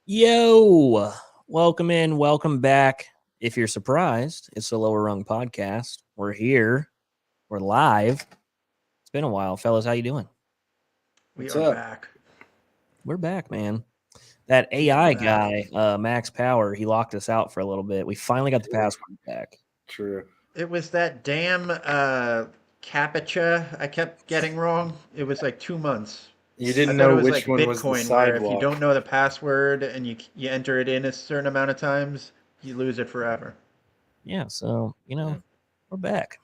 Yo, welcome in, welcome back. If you're surprised, it's the Lower Rung Podcast. We're here, we're live. It's been a while, fellas. How you doing? We What's are up? back. We're back, man. That We are AI back. guy, Max Power, he locked us out for a little bit. We finally got the password back. True. It was that damn CAPTCHA I kept getting wrong. It was like 2 months. You I didn't thought it know was which like one was the Bitcoin, where if you sidewalk. don't know the password and you enter it in a certain amount of times, you lose it forever. Yeah, so, Yeah. we're back.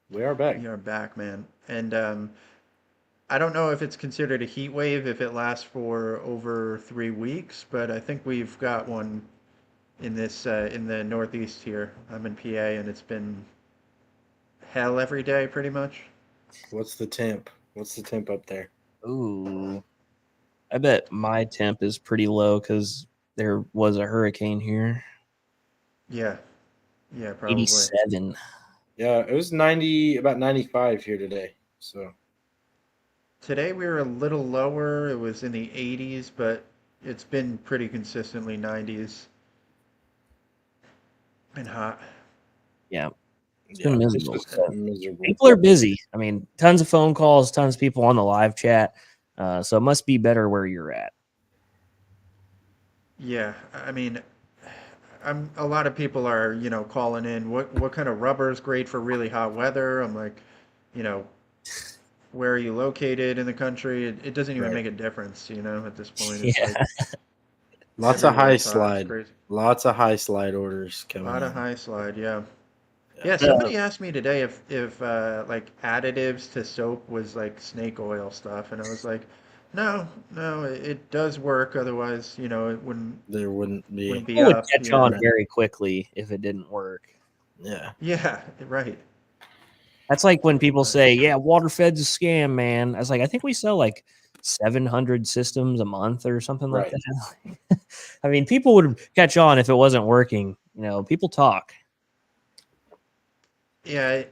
We are back. We are back, man. And I don't know if it's considered a heat wave if it lasts for over 3 weeks, but I think we've got one in the Northeast here. I'm in PA, and it's been hell every day, pretty much. What's the temp? What's the temp up there? Ooh, I bet my temp is pretty low because there was a hurricane here. Yeah, yeah, probably. 87. Yeah, it was 90, about 95 here today. So, Today we were a little lower. It was in the 80s, but it's been pretty consistently 90s and hot. Yeah, it's been yeah, it's miserable. just So miserable. people are busy. I mean, tons of phone calls, tons of people on the live chat. So it must be better where you're at. Yeah, I mean, a lot of people are, calling in. What kind of rubber is great for really hot weather? I'm like, you know, where are you located in the country? It doesn't even Right. make a difference, at this point. It's Yeah. like Lots of everywhere high is hot. It's slide. crazy. Lots of high slide orders A coming lot of in. high slide, yeah. Yeah. Yeah, somebody asked me today if like additives to soap was like snake oil stuff, and I was like, no, no, it does work. Otherwise, it wouldn't There wouldn't wouldn't be. be People would up. catch on Right. very quickly if it didn't work. Yeah. Yeah, right. That's like when People people are say, just yeah, waterfed's a scam, man. I was like, I think we sell like 700 systems a month or something like Right. that. I mean, people would catch on if it wasn't working. People talk. yeah.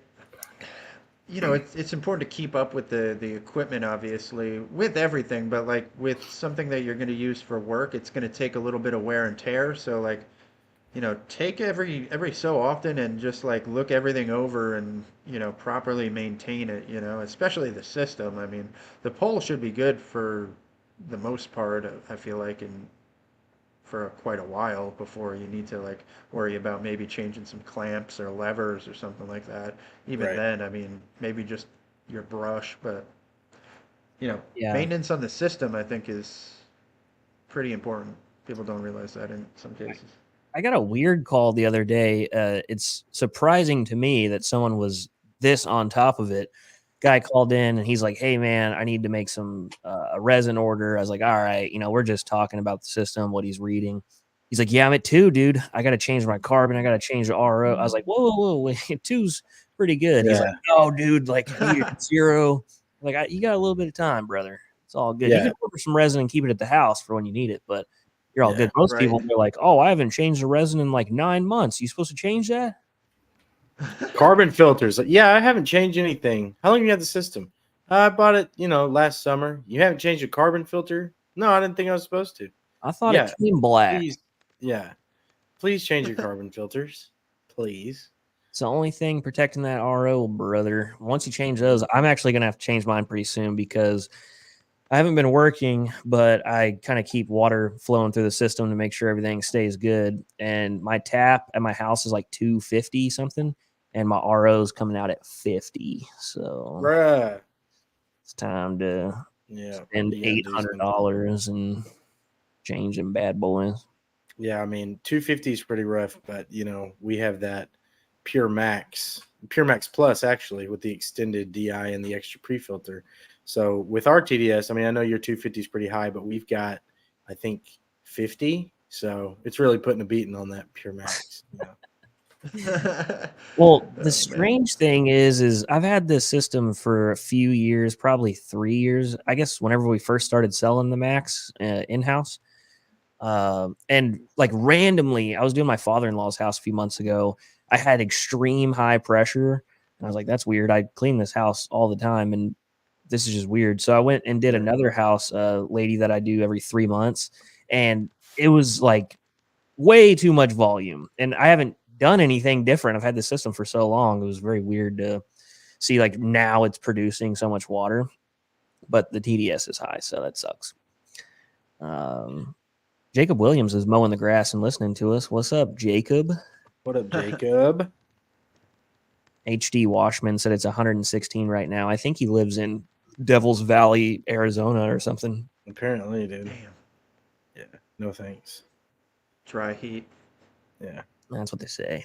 It's important to keep up with the equipment, obviously, with everything, but like with something that you're going to use for work, it's going to take a little bit of wear and tear. So like take every so often and just like look everything over and, properly maintain it, especially the system. I mean, the pole should be good for the most part, I feel like, and for quite a while before you need to like worry about maybe changing some clamps or levers or something like that. Even Right. then, I mean, maybe just your brush, but Yeah. maintenance on the system, I think, is pretty important. People don't realize that in some cases. I got a weird call the other day. It's surprising to me that someone was this on top of it. Guy called in and he's like, "Hey man, I need to make some a resin order." I was like, "All right, we're just talking about the system, what he's reading." He's like, "Yeah, I'm at two, dude. I got to change my carbon. I got to change the RO." I was like, "Whoa, whoa, whoa, two's pretty good." He's like, Yeah. "No, dude, like I need it at zero." Like, you got a little bit of time, brother. It's all good. You Yeah. can order some resin and keep it at the house for when you need it, but you're all Yeah. good. Most Right. people are like, "Oh, I haven't changed the resin in like 9 months. You supposed to change that?" Carbon filters. Yeah, I haven't changed anything. How long have you had the system? I bought it, last summer. You haven't changed a carbon filter? No, I didn't think I was supposed to. I thought it Yeah, came black. please. Yeah, please change your carbon filters, please. It's the only thing protecting that RO, brother. Once you change those, I'm actually gonna have to change mine pretty soon because I haven't been working, but I kind of keep water flowing through the system to make sure everything stays good. And my tap at my house is like 250 something, and my RO is coming out at 50. So Bruh. it's time to Yeah, spend you got to eight do hundred something. dollars and change them bad boys. Yeah, I mean, 250 is pretty rough, but we have that Pure Max, Pure Max Plus actually with the extended DI and the extra pre-filter. So with our TDS, I mean, I know your 250 is pretty high, but we've got, I think, 50. So it's really putting a beating on that Pure Max. Well, the Oh man. strange thing is I've had this system for a few years, probably 3 years. I guess whenever we first started selling the Max in house, and like randomly, I was doing my father in law's house a few months ago. I had extreme high pressure, and I was like, "That's weird." I clean this house all the time, and this is just weird. So I went and did Yeah. another house, lady that I do every 3 months, and it was like way too much volume, and I haven't done anything different. I've had this system for so long. It was very weird to see like now it's producing so much water, but the TDS is high, so that sucks. Jacob Williams is mowing the grass and listening to us. What's up, Jacob? What up, Jacob? HD Washman said it's 116 right now. I think he lives in Devil's Valley, Arizona or something. Apparently, dude. Damn. Yeah, no thanks. Dry heat. Yeah. That's what they say.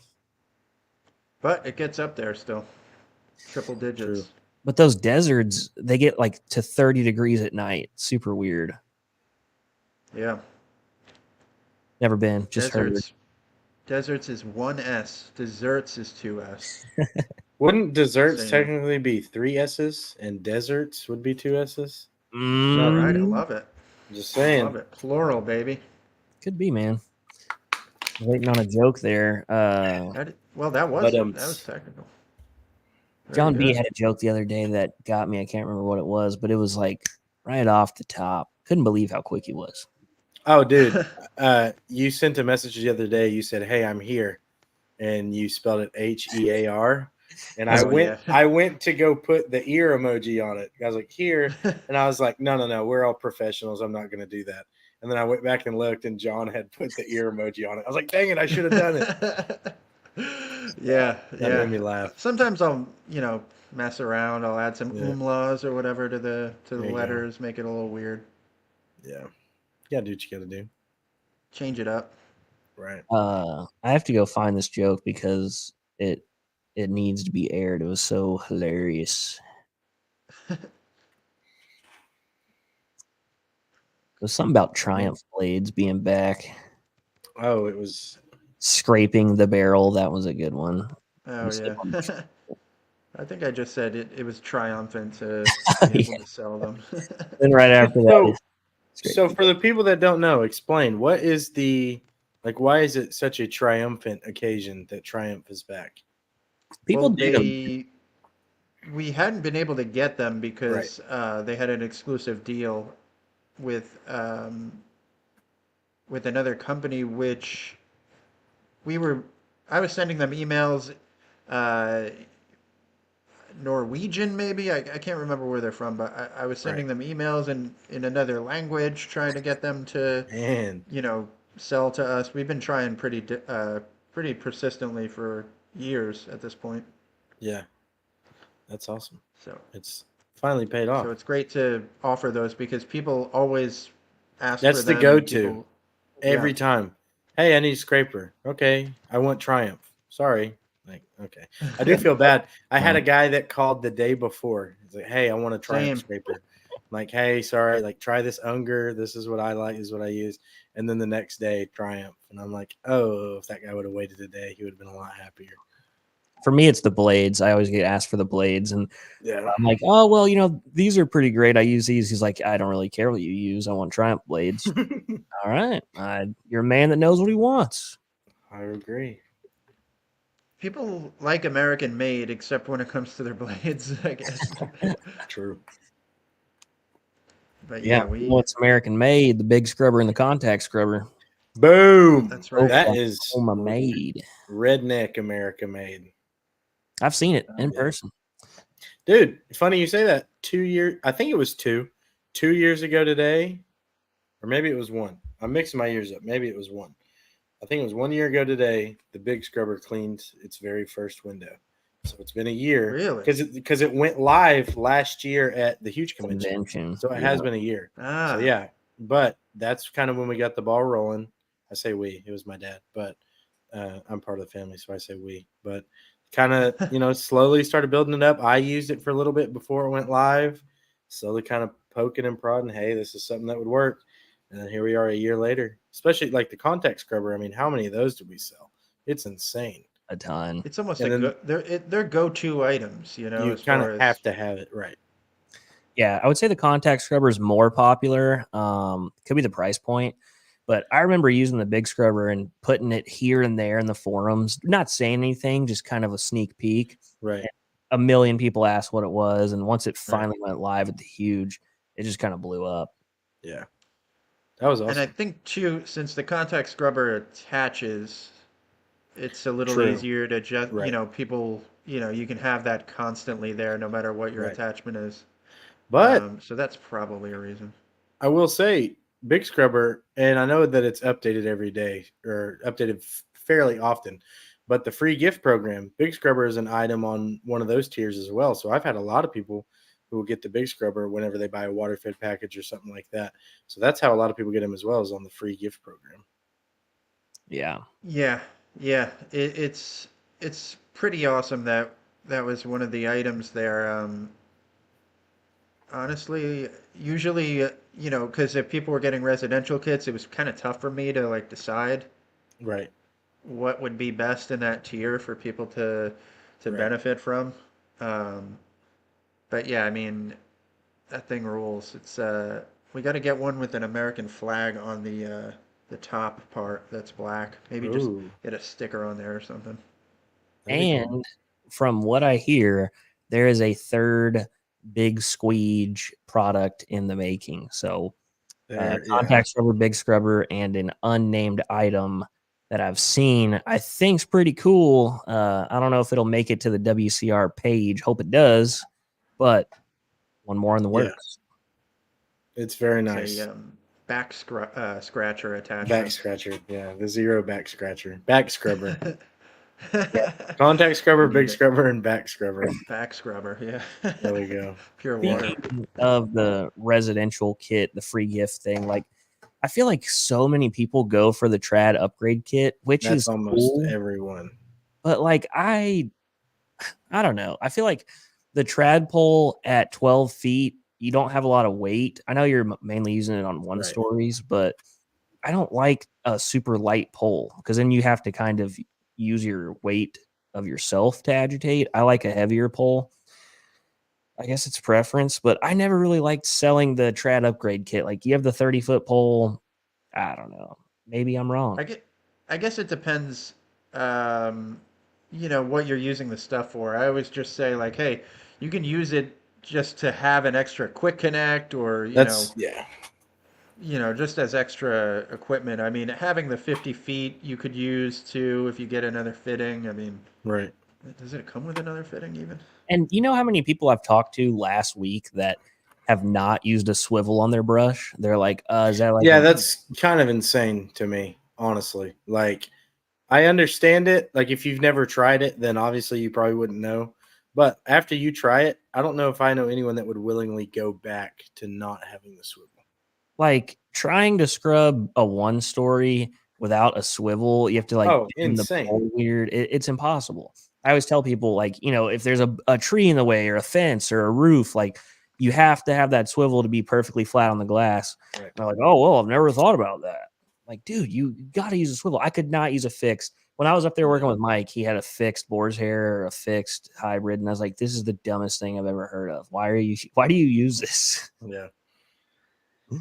But it gets up there still. Triple digits. True. But those deserts, they get like to 30 degrees at night. Super weird. Yeah. Never been. Just heard. Deserts is 1S. Desserts is 2S. Wouldn't desserts Same. technically be 3 S's and deserts would be 2 S's? All right, I love it. Just saying. Love it. Plural, baby. Could be, man. Waiting on a joke there. That was technical. Very John B good. had a joke the other day that got me. I can't remember what it was, but it was like right off the top. Couldn't believe how quick he was. Oh, dude. You sent a message the other day. You said, "Hey, I'm here," and you spelled it HEAR. And I went to go put the ear emoji on it. I was like, "Here," and I was like, "No, we're all professionals. I'm not going to do that." And then I went back and looked, and John had put the ear emoji on it. I was like, "Dang it, I should have done it." That made me laugh. Sometimes I'll, mess around. I'll add some umlauts or whatever to the letters, make it a little weird. Yeah. You gotta do what you gotta do. Change it up. Right. I have to go find this joke because it needs to be aired. It was so hilarious. It was something about Triumph blades being back. Oh, it was scraping the barrel. That was a good one. Oh yeah. I think I just said it was triumphant to be able to sell them. Then right after that. So for the people that don't know, explain what is why is it such a triumphant occasion that Triumph is back? We hadn't been able to get them because they had an exclusive deal with another company, which I was sending them emails, Norwegian maybe, I can't remember where they're from, but I was sending them emails in another language, trying to get them to sell to us. We've been trying pretty persistently for years at this point. Yeah, that's awesome. So it's finally paid off. So it's great to offer those because people always ask that's for them. The go-to every time. Hey, I need a scraper. Okay, I want Triumph. Sorry. Like, okay. I do feel bad. I had a guy that called the day before. He's like, hey, I want a Triumph scraper. I'm like, hey, sorry, like try this Unger. This is what I like, is what I use. And then the next day, Triumph. And I'm like, oh, if that guy would have waited a day, he would have been a lot happier. For me, it's the blades. I always get asked for the blades. And I'm like, oh, well, these are pretty great. I use these. He's like, I don't really care what you use. I want Triumph blades. All right. You're a man that knows what he wants. I agree. People like American made, except when it comes to their blades, I guess. True. But it's American made, the big scrubber and the contact scrubber. Boom. That's right. That is made. Redneck America made. I've seen it in person. Dude, funny you say that. 2 years, I think it was 2 years ago today, or maybe it was 1. I'm mixing my years up. Maybe it was 1. I think it was 1 year ago today. The big scrubber cleaned its very first window. So it's been a year. Really? Because it went live last year at the huge convention. So it has been a year. So yeah. But that's kind of when we got the ball rolling. I say we. It was my dad. But I'm part of the family, so I say we. But kind of, slowly started building it up. I used it for a little bit before it went live. Slowly kind of poking and prodding. Hey, this is something that would work. And then here we are a year later, especially like the contact scrubber. I mean, how many of those do we sell? It's insane. A ton. It's almost they're go-to items, You kind of have to have it, right? Yeah, I would say the contact scrubber is more popular. Could be the price point, but I remember using the big scrubber and putting it here and there in the forums, not saying anything, just kind of a sneak peek. Right. And a million people asked what it was, and once it finally went live at the huge, it just kind of blew up. Yeah. That was And I awesome. think too, since the contact scrubber attaches, it's a little True. easier to just, Right. people, you can have that constantly there no matter what your Right. attachment is. But So that's probably a reason. I will say, Big Scrubber, and I know that it's updated every day or updated fairly often, but the free gift program, Big Scrubber is an item on one of those tiers as well. So I've had a lot of people who will get the Big Scrubber whenever they buy a water fed package or something like that. So that's how a lot of people get them as well, as on the free gift program. Yeah. Yeah, yeah, it's pretty awesome that that was one of the items there. Honestly, usually, because if people were getting residential kits, it was kind of tough for me to like decide Right. what would be best in that tier for people to Right. benefit from. Um, but yeah, I mean, that thing rules. It's we got to get one with an American flag on the top part that's black. Maybe just Oh, get a sticker on there or something. that'd be cool. And from what I hear, there is a third big squeege product in the making. So, There, yeah. contact scrubber, big scrubber, and an unnamed item that I've seen, I think's pretty cool. I don't know if it'll make it to the WCR page. Hope it does, but one more in the Yeah. works. It's very It's a nice. scratcher Back attachment. scratcher. Yeah. The zero back scratcher. Back scrubber. Yeah. Contact We scrubber, need big it. scrubber, and back scrubber. Back scrubber, yeah. There we go. Pure water. Speaking of the residential kit, the free gift thing, like I feel like so many people go for the trad upgrade kit, which That's is almost cool, everyone. but like I don't know. I feel like the trad pole at 12 feet, you don't have a lot of weight. I know you're mainly using it on one Right. stories, but I don't like a super light pole because then you have to kind of use your weight of yourself to agitate. I like a heavier pole. I guess it's preference, but I never really liked selling the trad upgrade kit. Like you have the 30-foot pole. I don't know. Maybe I'm I wrong. get, I guess it depends, um, what you're using the stuff for. I always just say like, hey, you can use it just to have an extra quick connect, or That's yeah. just as extra equipment. I mean, having the 50 feet you could use too if you get another fitting. I mean, Right. does it come with another fitting even? And you know how many people I've talked to last week that have not used a swivel on their brush? They're like, is that like Yeah, a that's kind of insane to me, honestly. Like, I understand it. Like, if you've never tried it, then obviously you probably wouldn't know. But after you try it, I don't know if I know anyone that would willingly go back to not having the swivel. like trying to scrub a one story without a swivel? You have to like Oh, bend the insane. pole weird. It's impossible. I always tell people, like, if there's a tree in the way or a fence or a roof, like you have to have that swivel to be perfectly flat on the glass. Right. They're like, oh, well, I've never thought about that. Like, dude, you got to use a swivel. I could not use a fixed. When I was up there working with Mike, he had a fixed boar's hair or a fixed hybrid, and I was like, "This is the dumbest thing I've ever heard of. Why do you use this?" Yeah.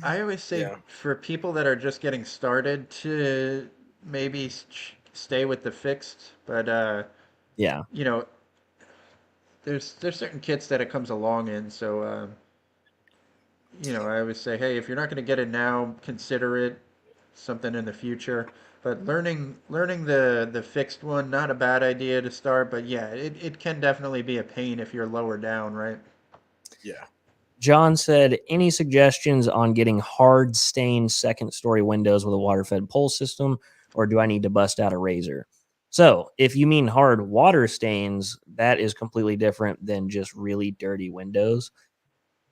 I always say Yeah. for people that are just getting started to maybe stay with the fixed, but Yeah, you know, there's certain kits that it comes along in, so I always say, hey, if you're not going to get it now, consider it something in the future. But learning the fixed one, not a bad idea to start, but yeah, it can definitely be a pain if you're lower down, right? Yeah. John said, any suggestions on getting hard stained second story windows with a water fed pole system, or do I need to bust out a razor? So, if you mean hard water stains, that is completely different than just really dirty windows.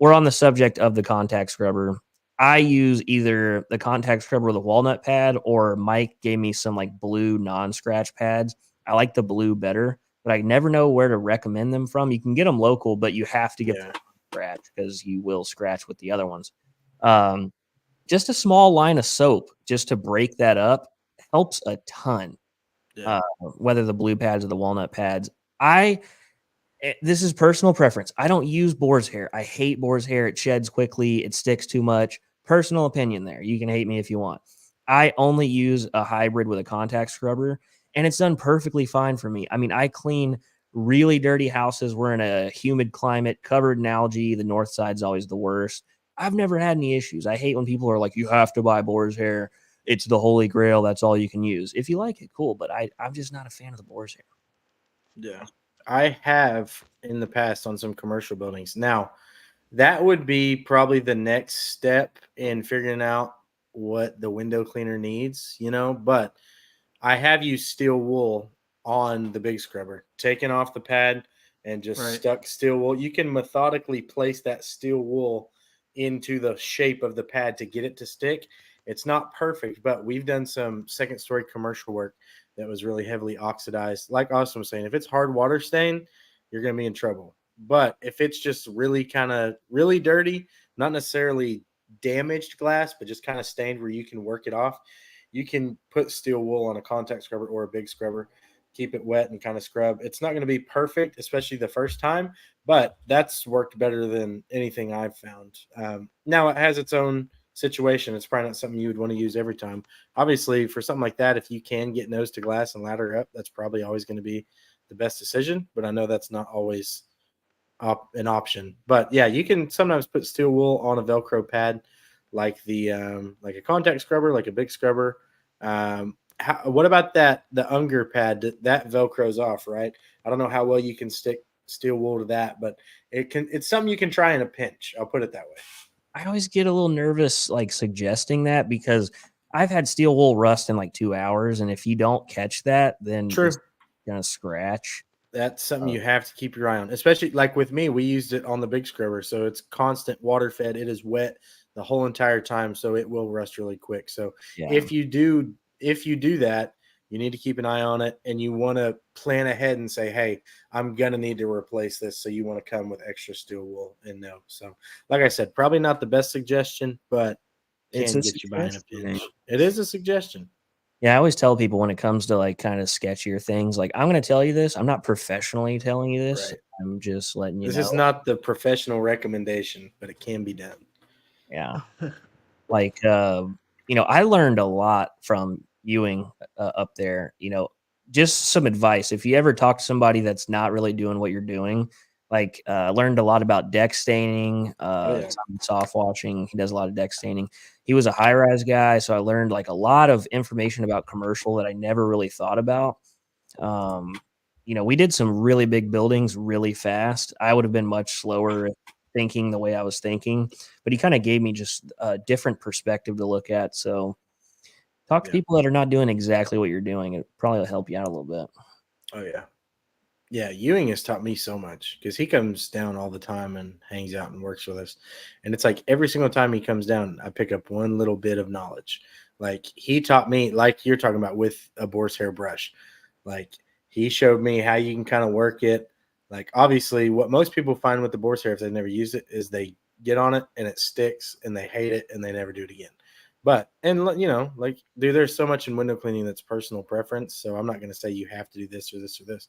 We're on the subject of the contact scrubber. I use either the contact scrubber with a walnut pad, or Mike gave me some like blue non scratch pads. I like the blue better, but I never know where to recommend them from. You can get them local, but you have to get the Yeah. scratch because you will scratch with the other ones. Um, just a small line of soap just to break that up helps a ton. Yeah. Whether the blue pads or the walnut pads. This is personal preference. I don't use boar's hair. I hate boar's hair. It sheds quickly. It sticks too much. Personal opinion there. You can hate me if you want. I only use a hybrid with a contact scrubber, and it's done perfectly fine for me. I mean, I clean really dirty houses. We're in a humid climate, covered in algae. The north side's always the worst. I've never had any issues. I hate when people are like, you have to buy boar's hair. It's the holy grail. That's all you can use. If you like it, cool. But I'm just not a fan of the boar's hair. Yeah. I have in the past on some commercial buildings. Now, that would be probably the next step in figuring out what the window cleaner needs, but I have used steel wool on the big scrubber, taken off the pad and just Right. stuck steel wool. You can methodically place that steel wool into the shape of the pad to get it to stick. It's not perfect, but we've done some second story commercial work that was really heavily oxidized. Like Austin was saying, if it's hard water stain, you're going to be in trouble. But if it's just really kind of really dirty, not necessarily damaged glass, but just kind of stained where you can work it off, you can put steel wool on a contact scrubber or a big scrubber, keep it wet and kind of scrub. It's not going to be perfect, especially the first time, but that's worked better than anything I've found. Now it has its own situation. It's probably not something you would want to use every time. Obviously, for something like that, if you can get nose to glass and ladder up, that's probably always going to be the best decision. But I know that's not always an option. But yeah, you can sometimes put steel wool on a Velcro pad, like a contact scrubber, like a big scrubber. What about the Unger pad? That Velcro's off, right? I don't know how well you can stick steel wool to that, but it's something you can try in a pinch. I'll put it that way. I always get a little nervous like suggesting that because I've had steel wool rust in like 2 hours. And if you don't catch that, then True. it's going to scratch. That's something you have to keep your eye on, especially like with me. We used it on the big scrubber, so it's constant water fed. It is wet the whole entire time, so it will rust really quick. So Yeah. if you do that, you need to keep an eye on it, and you want to plan ahead and say, "Hey, I'm gonna need to replace this." So you want to come with extra steel wool and no. So, like I said, probably not the best suggestion, but It's can a get you by in a suggestion, man. pinch. It is a suggestion. Yeah, I always tell people when it comes to like kind of sketchier things, like I'm going to tell you this. I'm not professionally telling you this. Right. I'm just letting you This is know. not the professional recommendation, but it can be done. Yeah. Like, I learned a lot from Ewing up there. Just some advice. If you ever talk to somebody that's not really doing what you're doing, like, learned a lot about deck staining, Oh yeah. soft washing. He does a lot of deck staining. He was a high rise guy, so I learned like a lot of information about commercial that I never really thought about. Um, we did some really big buildings really fast. I would have been much slower thinking the way I was thinking, but he kind of gave me just a different perspective to look at. So talk to Yeah. people that are not doing exactly what you're doing. It probably will help you out a little bit. Oh yeah. Yeah, Ewing has taught me so much because he comes down all the time and hangs out and works with us. And it's like every single time he comes down, I pick up one little bit of knowledge. Like he taught me, like you're talking about with a boar's hair brush. Like he showed me how you can kind of work it. Like obviously, what most people find with the boar's hair if they've never used it is they get on it and it sticks and they hate it and they never do it again. But like dude, there's so much in window cleaning that's personal preference. So I'm not going to say you have to do this or this or this.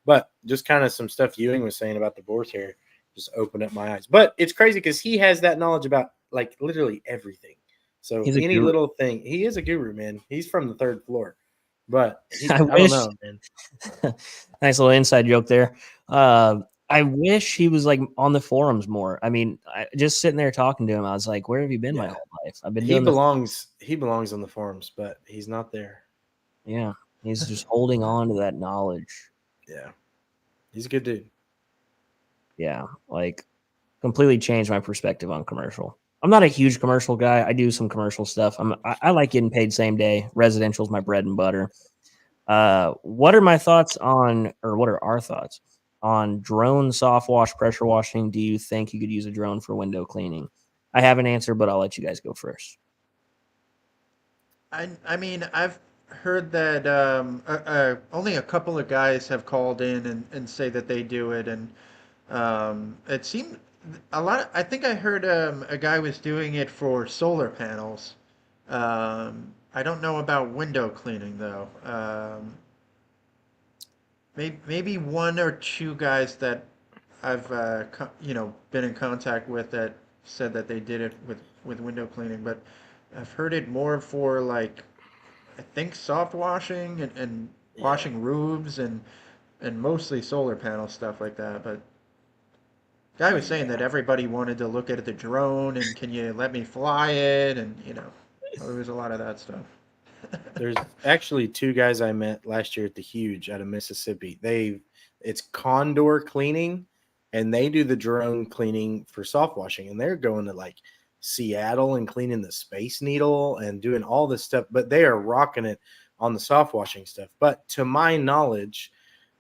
But just kind of some stuff Ewing was saying about the boar's hair just opened up my eyes. But it's crazy because he has that knowledge about like literally everything. So He's a any guru. little thing, he is a guru, man. He's from the third floor, but I I don't wish. know, man. Nice little inside joke there. I wish he was like on the forums more. I mean, just sitting there talking to him, I was like, "Where have you been my Yeah, whole life? I've been he doing this." belongs. He belongs on the forums, but he's not there. Yeah, he's just holding on to that knowledge. Yeah, he's a good dude. Yeah, like completely changed my perspective on commercial. I'm not a huge commercial guy. I do some commercial stuff. I like getting paid same day. Residential is my bread and butter. What are my thoughts on, or what are our thoughts on drone soft wash, pressure washing? Do you think you could use a drone for window cleaning? I have an answer, but I'll let you guys go first. I mean, I've heard that only a couple of guys have called in and say that they do it, and it seemed a lot. I think I heard a guy was doing it for solar panels. I don't know about window cleaning though. Maybe one or two guys that I've been in contact with that said that they did it with window cleaning, but I've heard it more for like I think soft washing and Yeah, washing roofs and mostly solar panel stuff like that. But Guy was saying that everybody wanted to look at the drone and can you let me fly it? And, there was a lot of that stuff. There's actually two guys I met last year at the Huge out of Mississippi. It's Condor Cleaning, and they do the drone cleaning for soft washing, and they're going to like Seattle and cleaning the Space Needle and doing all this stuff, but they are rocking it on the soft washing stuff. But to my knowledge,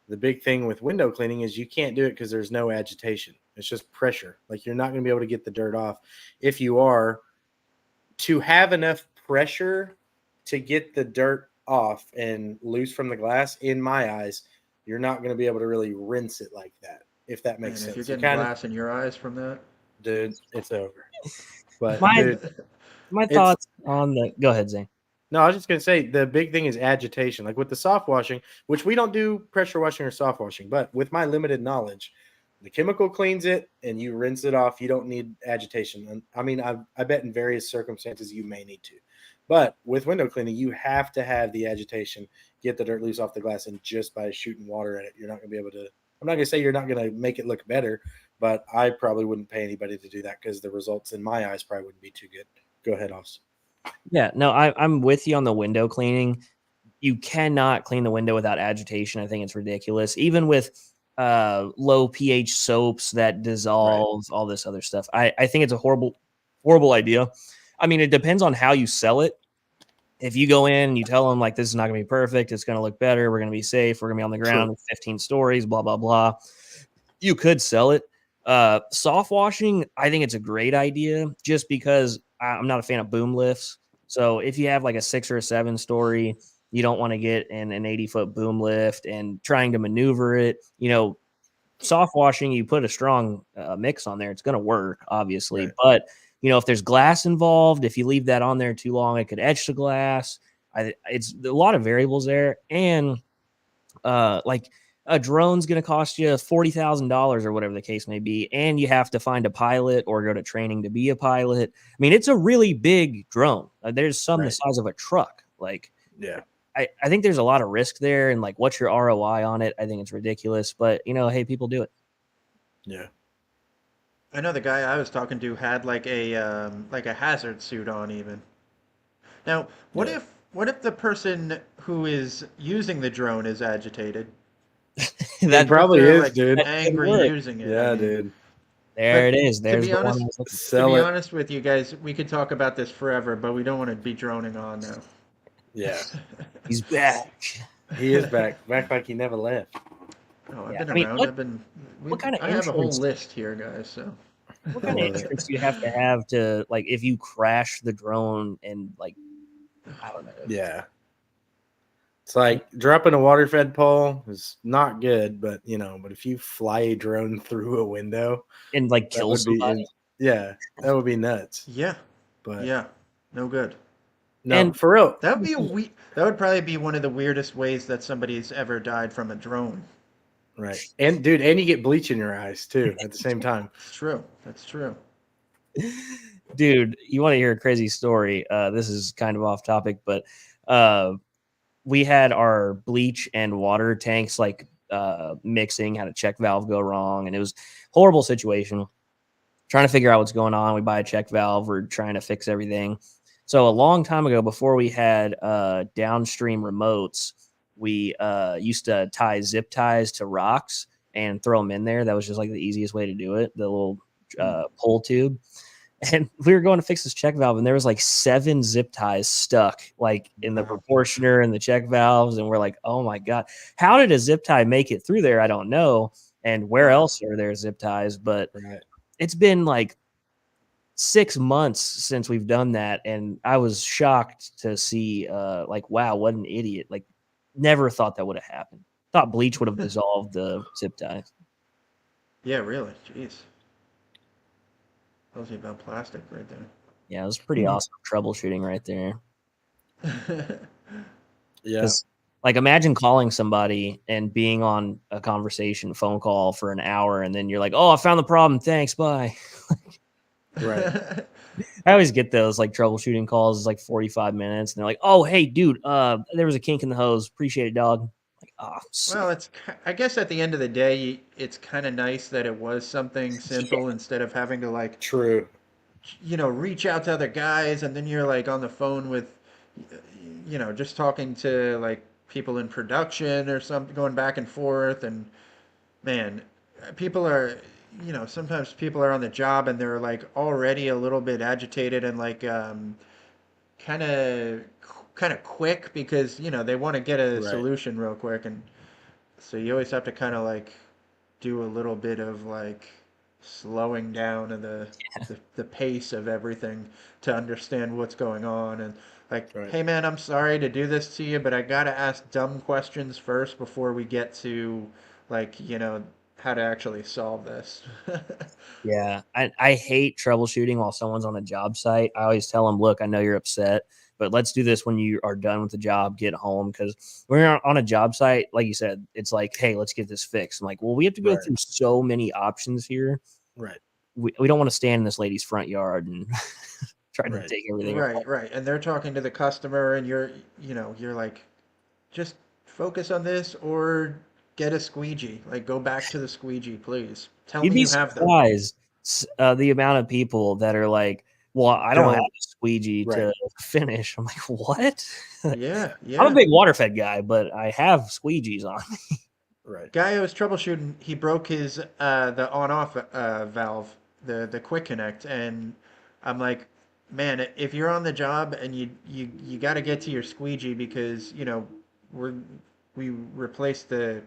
the big thing with window cleaning is you can't do it because there's no agitation. It's just pressure. Like you're not going to be able to get the dirt off. If you are, to have enough pressure to get the dirt off and loose from the glass, in my eyes, you're not going to be able to really rinse it like that, if that makes And if sense. you're getting glass in your eyes from that, Dude, it's over. But My dude, my thoughts on the. Go ahead, Zane. no, I was just going to say the big thing is agitation. Like with the soft washing, which we don't do pressure washing or soft washing, but with my limited knowledge, the chemical cleans it and you rinse it off. You don't need agitation. And I mean, I bet in various circumstances you may need to. But with window cleaning, you have to have the agitation, get the dirt loose off the glass, and just by shooting water at it, you're not going to be able to. I'm not going to say you're not going to make it look better, but I probably wouldn't pay anybody to do that because the results in my eyes probably wouldn't be too good. Go ahead, Austin. Yeah, no, I'm with you on the window cleaning. You cannot clean the window without agitation. I think it's ridiculous. Even with low pH soaps that dissolve, all this other stuff. I think it's a horrible idea. I mean, it depends on how you sell it. If you go in and you tell them like this is not going to be perfect, it's going to look better, we're going to be safe, we're going to be on the ground with 15 stories, blah blah blah. You could sell it. Soft washing, I think it's a great idea just because I'm not a fan of boom lifts. So if you have like a 6 or a 7 story, you don't want to get in an 80-foot boom lift and trying to maneuver it. Soft washing, you put a strong mix on there, it's going to work, obviously. Right. But if there's glass involved, if you leave that on there too long, it could etch the glass. It's a lot of variables there, and like a drone's going to cost you $40,000 or whatever the case may be, and you have to find a pilot or go to training to be a pilot. I mean, it's a really big drone. There's some the size of a truck. Like, yeah. I think there's a lot of risk there, and like, what's your ROI on it? I think it's ridiculous, but hey, people do it. Yeah. I know the guy I was talking to had like a hazard suit on even. Now, what if the person who is using the drone is agitated? That probably They're, is, like, dude. angry using it. Yeah, I mean, dude. There but it is. There's to be the one. honest, to Sell be it. honest with you guys, we could talk about this forever, but we don't want to be droning on now. Yeah. He's back. He is back. Back like he never left. Oh, I've Yeah, been around. what kind of I have a whole insurance? list here, guys. So What kind of insurance do you have to like if you crash the drone and like I don't know? Yeah. It's like dropping a water fed pole is not good, but but if you fly a drone through a window And like that kill would somebody. that would be nuts. yeah, But yeah, no good. no, And for real. That would be That would probably be one of the weirdest ways that somebody's ever died from a drone. Right. And dude, and you get bleach in your eyes too at the same time. It's true. That's true. Dude, you want to hear a crazy story? This is kind of off topic, but we had our bleach and water tanks like mixing, had a check valve go wrong, and it was a horrible situation. Trying to figure out what's going on. We buy a check valve, we're trying to fix everything. So a long time ago, before we had downstream remotes, we used to tie zip ties to rocks and throw them in there. That was just like the easiest way to do it. The little pull tube. And we were going to fix this check valve, and there was like 7 zip ties stuck like in the proportioner and the check valves. And we're like, oh my God, how did a zip tie make it through there? I don't know. And where else are there zip ties? But it's been like 6 months since we've done that. And I was shocked to see like, wow, what an idiot. Like, never thought that would have happened. Thought bleach would have dissolved the zip ties. Yeah, really. Jeez. Tells you about plastic right there. Yeah, it was pretty awesome troubleshooting right there. Yeah. Like, imagine calling somebody and being on a conversation, phone call for an hour, and then you're like, oh, I found the problem. Thanks. Bye. Right. I always get those like troubleshooting calls. It's like 45 minutes. And they're like, oh, hey, dude, there was a kink in the hose. Appreciate it, dog. Like, Well, I guess at the end of the day, it's kind of nice that it was something Yeah, simple instead of having to like, True. reach out to other guys and then you're like on the phone with, just talking to like people in production or something, going back and forth. And man, people are, sometimes people are on the job and they're like already a little bit agitated and like, kind of quick because they want to get a Right. solution real quick, and so you always have to kind of like do a little bit of like slowing down of the pace of everything to understand what's going on. And like, Right. hey man, I'm sorry to do this to you, but I gotta ask dumb questions first before we get to like, how to actually solve this. yeah. I hate troubleshooting while someone's on a job site. I always tell them, look, I know you're upset, but let's do this when you are done with the job, get home. Because when you're on a job site, like you said, it's like, hey, let's get this fixed. I'm like, well, we have to go Right. through so many options here. Right. We don't want to stand in this lady's front yard and try to Right. take everything apart. Right, right. And they're talking to the customer and you're like, just focus on this or get a squeegee. Like, go back to the squeegee, please. Tell You'd me be you have them. surprised the amount of people that are like, well, I don't have Don't. a squeegee Right. to finish. I'm like, what? Yeah, I'm a yeah. big water fed guy, but I have squeegees on. Right. Guy I was troubleshooting, he broke his the on-off valve, the quick connect, and I'm like, man, if you're on the job and you got to get to your squeegee because we're we replaced the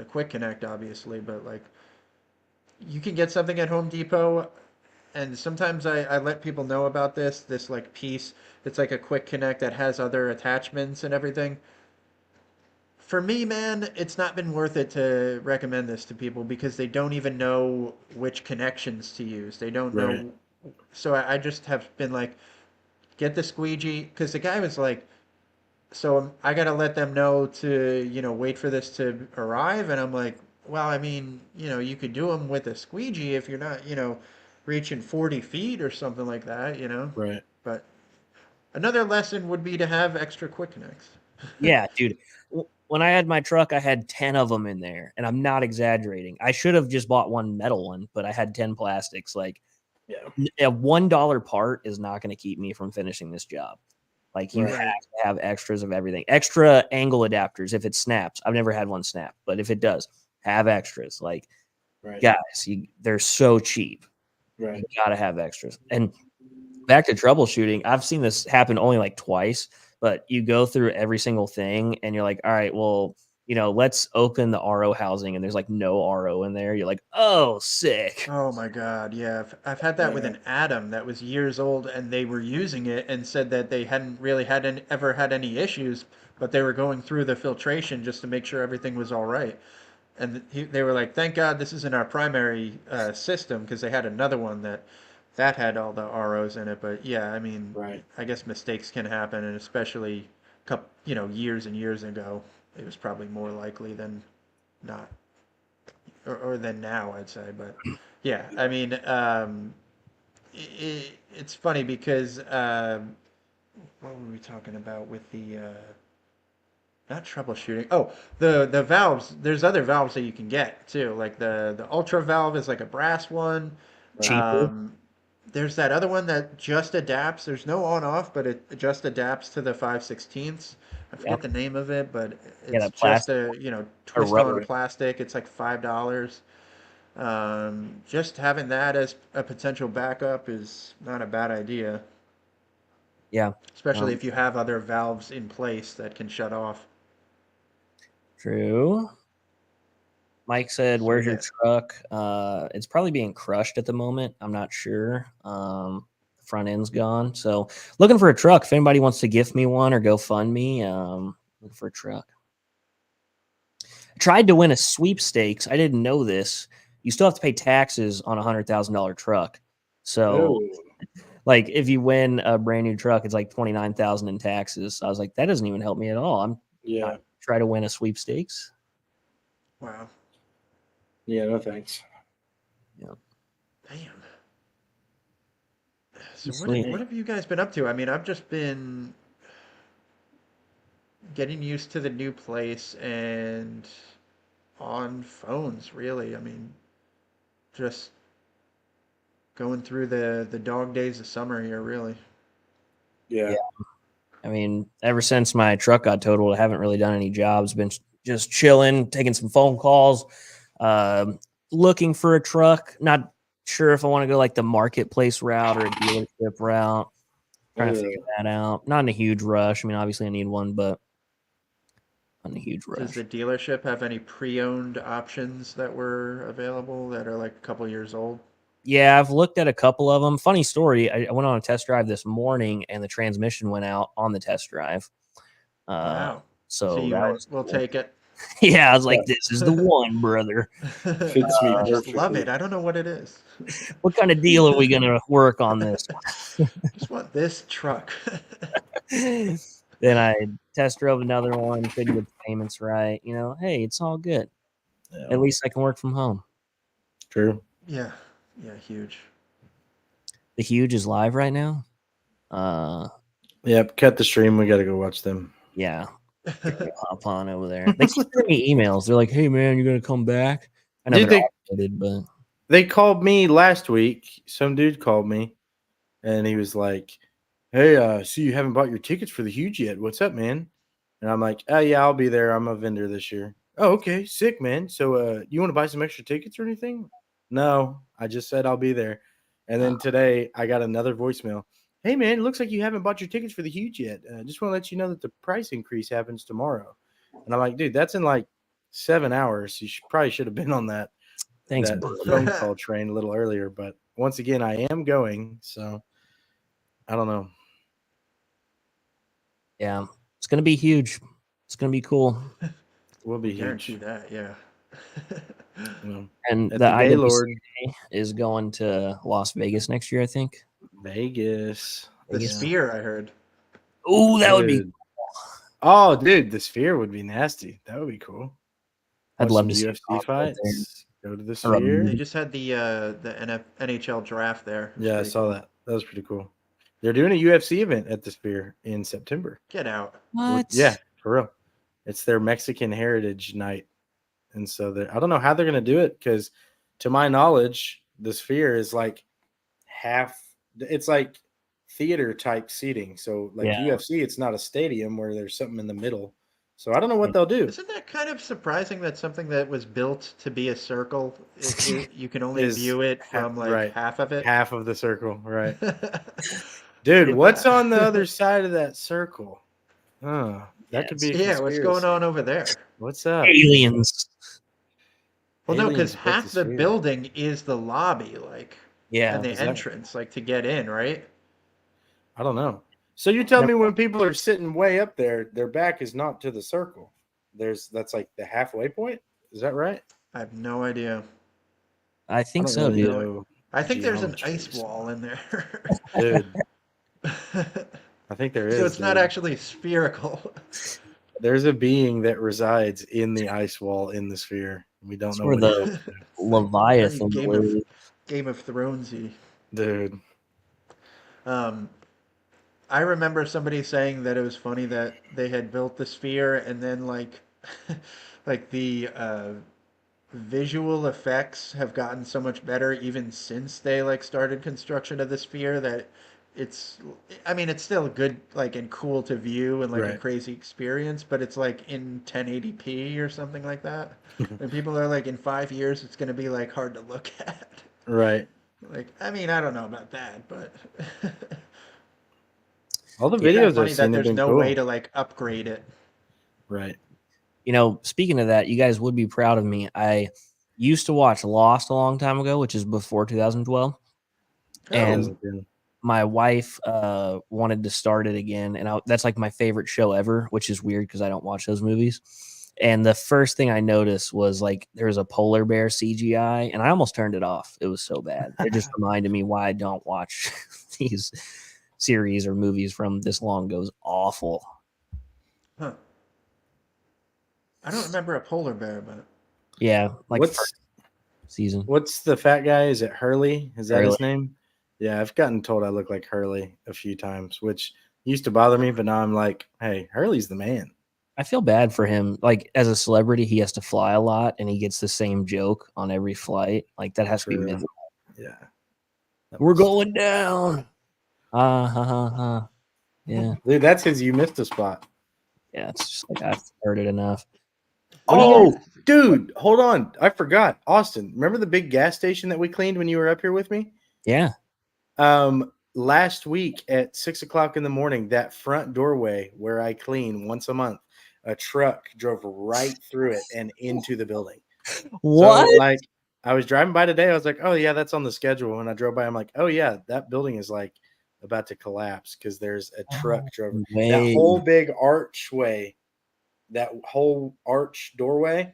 quick connect obviously, but like you can get something at Home Depot. And sometimes I let people know about this like piece. It's like a quick connect that has other attachments and everything. For me, man, it's not been worth it to recommend this to people because they don't even know which connections to use. They don't Right. know. So I just have been like, get the squeegee. Because the guy was like, so I got to let them know to, wait for this to arrive. And I'm like, well, I mean, you could do them with a squeegee if you're not, reaching 40 feet or something like that. Right. But another lesson would be to have extra quick connects. Yeah, dude. When I had my truck, I had 10 of them in there, and I'm not exaggerating. I should have just bought one metal one, but I had 10 plastics. Like Yeah. a $1 part is not going to keep me from finishing this job. Like you have Right. Right. to have extras of everything. Extra angle adapters if it snaps. I've never had one snap, but if it does, have extras. Like Right. guys, they're so cheap. You Right. got to have extras. And back to troubleshooting, I've seen this happen only like twice, but you go through every single thing and you're like, all right, well, let's open the RO housing and there's like no RO in there. You're like, oh, sick. Oh my God, yeah. I've had that with Yeah. an Atom that was years old, and they were using it and said that they hadn't really ever had any issues, but they were going through the filtration just to make sure everything was all right. And they were like, "Thank God this isn't our primary system," because they had another one that had all the ROs in it. But yeah, I mean, Right. I guess mistakes can happen, and especially years and years ago, it was probably more likely than not, or than now, I'd say. But yeah, I mean, it's funny because what were we talking about with the not troubleshooting? Oh, the valves. There's other valves that you can get too. Like the ultra valve is like a brass one. Right. Cheaper. Um, there's that other one that just adapts. There's no on off, but it just adapts to the 5/16. I Yeah. forget the name of it, but Yeah. it's That just plastic a or twist on rubber. plastic. It's like $5. Just having that as a potential backup is not a bad idea, Yeah. especially Um, if you have other valves in place that can shut off. true. Mike said, So "Where's your yeah. truck?" It's probably being crushed at the moment. I'm not sure. The front end's gone. So looking for a truck. If anybody wants to gift me one or go fund me, looking for a truck. I tried to win a sweepstakes. I didn't know this. You still have to pay taxes on $100,000 truck. So Oh. like if you win a brand new truck, it's like 29,000 in taxes. So I was like, that doesn't even help me at all. I'm not Yeah. try to win a sweepstakes. Wow. Yeah. No thanks. Yeah. Damn. So Sweet. what have you guys been up to? I mean, I've just been getting used to the new place and on phones, really. I mean, just going through the dog days of summer here, really. Yeah. I mean, ever since my truck got totaled, I haven't really done any jobs. Been just chilling, taking some phone calls, looking for a truck. Not sure if I want to go like the marketplace route or a dealership route. Trying to figure that out. Not in a huge rush. I mean, obviously I need one, but not in a huge Does rush. the dealership have any pre-owned options that were available that are like a couple years old? Yeah, I've looked at a couple of them. Funny story. I went on a test drive this morning, and the transmission went out on the test drive. Uh, Wow. So so you that went, was we'll cool. take it. Yeah, I was like, "This is the one, brother." Fits me I just love perfectly. it. I don't know what it is. What kind of deal are we gonna work on this? Just want this truck. Then I test drove another one, couldn't get the payments right. Hey, it's all good. Yeah. At least I can work from home. True. Yeah. Yeah, huge. The Huge is live right now. Yep. Cut the stream. We got to go watch them. Yeah, gotta hop on over there. They keep sending me emails. They're like, "Hey, man, you're gonna come back." I know Dude, they're automated, but they called me last week. Some dude called me, and he was like, "Hey, see you haven't bought your tickets for the Huge yet. What's up, man?" And I'm like, "Oh yeah, I'll be there. I'm a vendor this year." "Oh, okay, sick, man. So, you want to buy some extra tickets or anything?" "No, I just said I'll be there." And then today I got another voicemail. "Hey, man, it looks like you haven't bought your tickets for the Huge yet. Just want to let you know that the price increase happens tomorrow." And I'm like, "Dude, that's in like 7 hours. You probably should have been on that thanks, phone brother. call train a little earlier." But once again, I am going, so I don't know. Yeah, it's gonna be huge. It's gonna be cool. We'll be Guarantee huge. that, yeah. You know, And at the the Gaylord, IWCA is going to Las Vegas next year, I think. Vegas. The Vegas. Sphere, I heard. Oh, that would be. Dude. Oh, dude, the Sphere would be nasty. That would be cool. I'd Watch love some to see a UFC concert there. fights. Go to the Or a Sphere. They movie. just had the NHL draft there. It was Yeah, I pretty saw cool. that. That was pretty cool. They're doing a UFC event at the Sphere in September. Get out. What? Yeah, for real. It's their Mexican Heritage Night. And so I don't know how they're going to do it because, to my knowledge, the Sphere is like it's like theater type seating. So, like Yeah. UFC, it's not a stadium where there's something in the middle. So, I don't know what they'll do. Isn't that kind of surprising that something that was built to be a circle, you can only Is view it from like right. half of it? Half of the circle, right? Dude, what's on the other side of that circle? Oh, that could be a Yeah, what's going conspiracy. on over there? What's up? Aliens. Well, no, because Aliens built half the the Sphere. building is the lobby, like, Yeah. and the Is that- entrance, like to get in, right? I don't know. So you tell me when people are sitting way up there, their back is not to the circle. That's like the halfway point. Is that right? I have no idea. I I think don't so, really dude. know I think there's an geometry, ice wall in there. dude. I think there is. So it's not dude. actually spherical. There's a being that resides in the ice wall in the Sphere. We don't That's know where what he's the up to. Leviathan Very lives. Game of Thronesy. Dude. Um, I remember somebody saying that it was funny that they had built the sphere and then like the visual effects have gotten so much better even since they like started construction of the sphere that it's I mean it's still good like and cool to view and like a Right. crazy experience, but it's like in 1080p or something like that. And people are like in 5 years it's going to be like hard to look at. Right. Like I mean I don't know about that, but All the Yeah. kind of videos funny I've that seen have there's been no cool. way to like upgrade it. Right. Speaking of that, you guys would be proud of me. I used to watch Lost a long time ago, which is before 2012. Oh. And my wife wanted to start it again. And that's like my favorite show ever, which is weird because I don't watch those movies. And the first thing I noticed was like there was a polar bear CGI, and I almost turned it off. It was so bad. It just reminded me why I don't watch these series or movies from this long ago. It was awful. Huh. I don't remember a polar bear, but Yeah, like What's first season. what's the fat guy? Is it Hurley? Is that Hurley. his name? Yeah, I've gotten told I look like Hurley a few times, which used to bother me, but now I'm like, hey, Hurley's the man. I feel bad for him. Like as a celebrity, he has to fly a lot, and he gets the same joke on every flight. Like that has to be True. miserable. Yeah. We're going down. Ha ha ha. Yeah, Dude, that's because you missed a spot. yeah. It's just like I've heard it enough. What do you Oh, guys? dude, hold on. I forgot. Austin, remember the big gas station that we cleaned when you were up here with me? Yeah. Last week at 6:00 in the morning, that front doorway where I clean once a month, a truck drove right through it and into the building. So, What? like, I was driving by today. I was like, oh, yeah, that's on the schedule. When I drove by, I'm like, oh, yeah, that building is like about to collapse because there's a truck drove No that way. whole big archway, that whole arch doorway.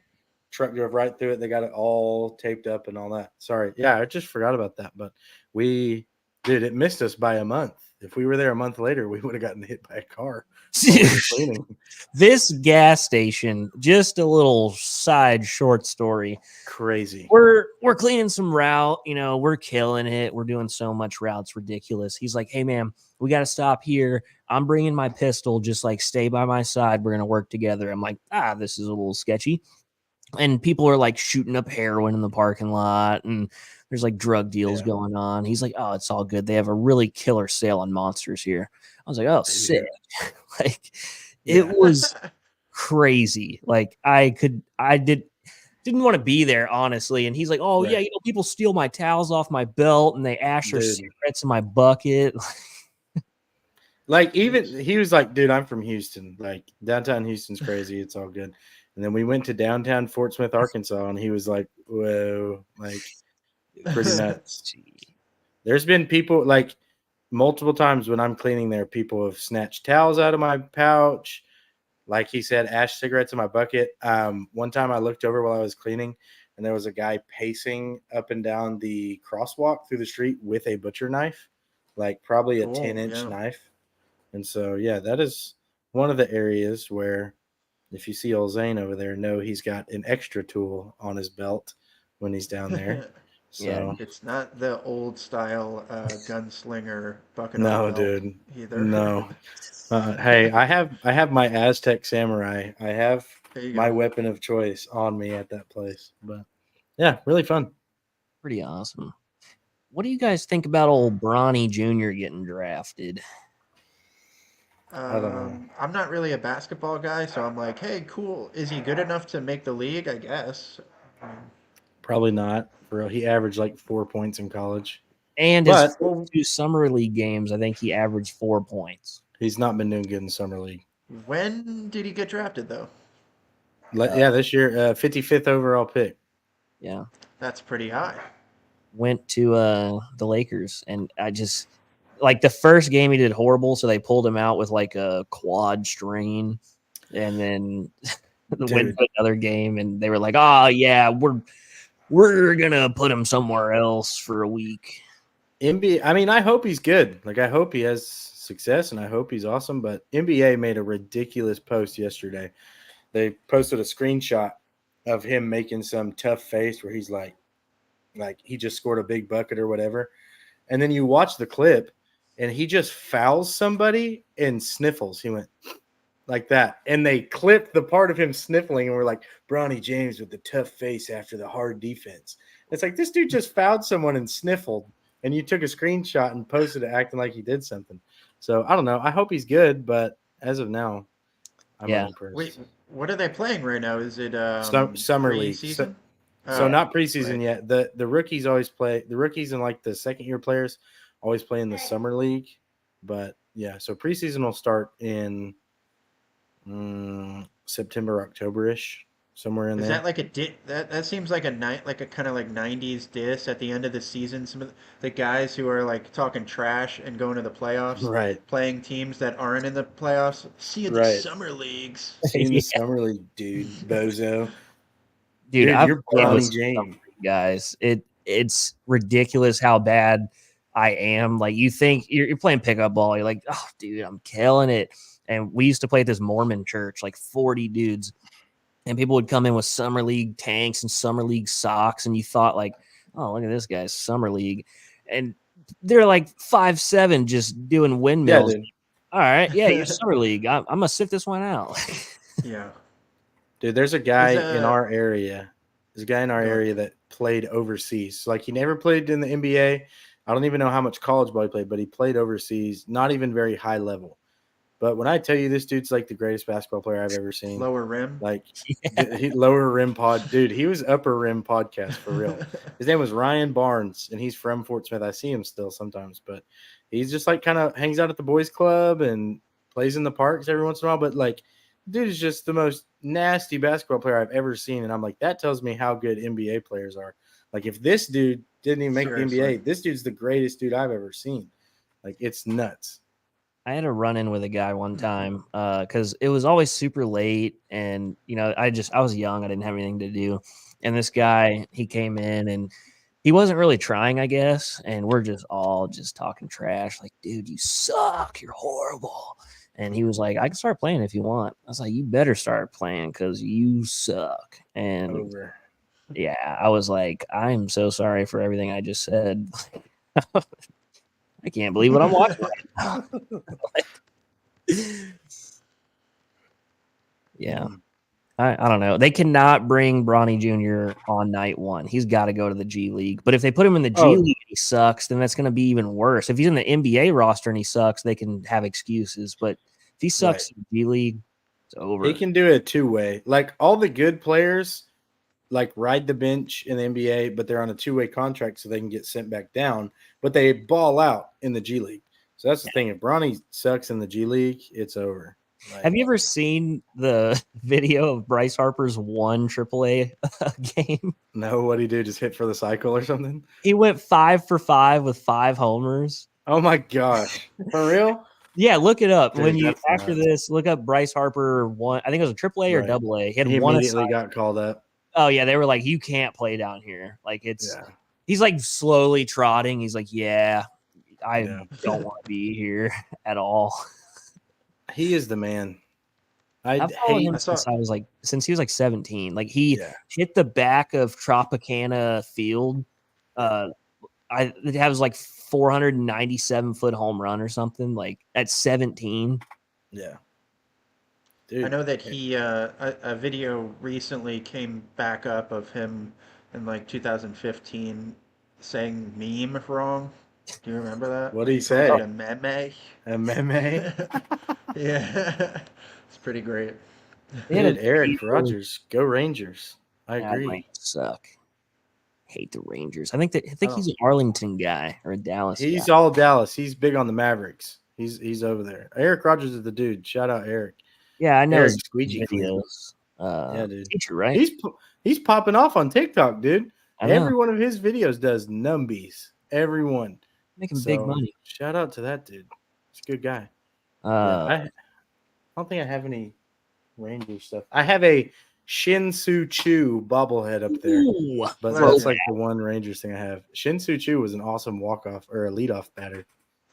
Truck drove right through it. They got it all taped up and all that. Sorry. Yeah, I just forgot about that. But dude, it missed us by a month. If we were there a month later, we would have gotten hit by a car while we were cleaning. This gas station, just a little side short story. Crazy. We're cleaning some route, we're killing it. We're doing so much routes, ridiculous. He's like, hey man, we got to stop here. I'm bringing my pistol. Just like stay by my side. We're gonna work together. I'm like, this is a little sketchy. And people are like shooting up heroin in the parking lot, and there's like drug deals going on. He's like, oh, it's all good. They have a really killer sale on monsters here. I was like, oh, sick. Like it was crazy. Like didn't want to be there, honestly. And he's like, oh yeah, people steal my towels off my belt and they ash their cigarettes in my bucket. Like, even he was like, dude, I'm from Houston. Like, downtown Houston's crazy. It's all good. And then we went to downtown Fort Smith, Arkansas, and he was like, whoa, like, pretty nuts. There's been people, like, multiple times when I'm cleaning there, people have snatched towels out of my pouch. Like he said, ash cigarettes in my bucket. One time I looked over while I was cleaning, and there was a guy pacing up and down the crosswalk through the street with a butcher knife, like probably a 10-inch knife. And so, yeah, that is one of the areas where if you see old Zane over there, know he's got an extra tool on his belt when he's down there. So it's not the old style gunslinger bucket. No, on belt dude. either. No. Hey, I have my Aztec samurai. I have my weapon of choice on me at that place. But yeah, really fun. Pretty awesome. What do you guys think about old Bronny Jr. getting drafted? I don't know. I'm not really a basketball guy, so I'm like, hey, cool. Is he good enough to make the league? I guess. Probably not. For real. He averaged like 4 points in college. And his 2 summer league games, I think he averaged 4 points. He's not been doing good in summer league. When did he get drafted, though? This year, 55th overall pick. Yeah. That's pretty high. Went to the Lakers, and I just like the first game he did horrible, so they pulled him out with like a quad strain, and then went to another game, and they were like, "Oh yeah, we're gonna put him somewhere else for a week." NBA, I mean, I hope he's good. Like, I hope he has success, and I hope he's awesome. But NBA made a ridiculous post yesterday. They posted a screenshot of him making some tough face where he's like he just scored a big bucket or whatever. And then you watch the clip, and he just fouls somebody and sniffles. He went like that. And they clipped the part of him sniffling, and we're like, Bronny James with the tough face after the hard defense. It's like, this dude just fouled someone and sniffled, and you took a screenshot and posted it acting like he did something. So, I don't know. I hope he's good, but as of now, I'm unimpressed. Wait, what are they playing right now? Is it summer league? So not preseason yet. The rookies always play. The rookies and like the second year players always play in the summer league. But yeah, so preseason will start in September, October-ish, somewhere in there. Is that like that seems like a kind of like 90s diss at the end of the season? Some of the guys who are like talking trash and going to the playoffs, right? Playing teams that aren't in the playoffs. See you in the summer leagues. See you in the summer league, dude. Bozo. Dude, you're Bronny James, guys. It's ridiculous how bad I am. Like, you think you're playing pickup ball. You're like, oh, dude, I'm killing it. And we used to play at this Mormon church, like 40 dudes. And people would come in with summer league tanks and summer league socks. And you thought like, oh, look at this guy's summer league. And they're like 5'7", just doing windmills. Yeah, all right. Yeah, you're summer league. I'm going to sit this one out. Yeah. Dude, there's a guy Is in our area. There's a guy in our Go ahead. area that played overseas. So, like, he never played in the NBA. I don't even know how much college ball he played, but he played overseas, not even very high level. But when I tell you this dude's like the greatest basketball player I've ever seen, Lower rim. like Yeah. he lower rim pod, dude, he was upper rim podcast for real. His name was Ryan Barnes, and he's from Fort Smith. I see him still sometimes, but he's just like kind of hangs out at the boys club and plays in the parks every once in a while. But like, dude is just the most nasty basketball player I've ever seen, and I'm like, that tells me how good NBA players are. Like, if this dude didn't even make the Seriously. NBA, this dude's the greatest dude I've ever seen. Like, it's nuts. I had a run in with a guy one time because it was always super late, and I was young, I didn't have anything to do, and this guy he came in and he wasn't really trying, I guess, and we're just all just talking trash, like, dude, you suck, you're horrible, and he was like, I can start playing if you want. I was like, you better start playing because you suck, and Over. yeah, I was like, I'm so sorry for everything I just said. I can't believe what I'm watching right now. Yeah. I don't know. They cannot bring Bronny Jr. on night one. He's got to go to the G League. But if they put him in the G League and he sucks, then that's going to be even worse. If he's in the NBA roster and he sucks, they can have excuses. But if he sucks in the G League, it's over. He can do it two-way. Like, all the good players like ride the bench in the NBA, but they're on a two-way contract so they can get sent back down, but they ball out in the G League. So that's the thing. If Bronny sucks in the G League, it's over. Like, have you ever seen the video of Bryce Harper's one AAA game? No, what'd he do? Just hit for the cycle or something? He went 5 for 5 with 5 homers. Oh my gosh. For real? Yeah, look it up. Dude, When you that's after nuts. this, look up Bryce Harper one. I think it was a AAA or Right. AA. He had He one immediately assignment. got called up. Oh yeah, they were like, you can't play down here. Like Yeah. he's like slowly trotting. He's like, yeah, I Yeah. don't want to be here at all. He is the man. I've followed him since he was like 17. Like he hit the back of Tropicana Field. It has like 497-foot home run or something. Like at 17. Yeah. Dude. I know that he a video recently came back up of him in like 2015 saying meme wrong. Do you remember that? What'd he say? Like a meme. A meme? Yeah, it's pretty great. Dude, Eric Rogers, go Rangers. I agree. Rangers suck. Hate the Rangers. I think he's an Arlington guy or a Dallas. He's guy. all Dallas. He's big on the Mavericks. He's over there. Eric Rogers is the dude. Shout out Eric. Yeah, I know Eric his Squeegee videos. Yeah, dude. Teacher, right? He's popping off on TikTok, dude. I know. Every one of his videos does numbies. Everyone making big money. Shout out to that dude. He's a good guy. I don't think I have any Ranger stuff. I have a Shin-Soo Choo bobblehead up there, Ooh, but that's like the one Rangers thing I have. Shin-Soo Choo was an awesome walk-off or a leadoff batter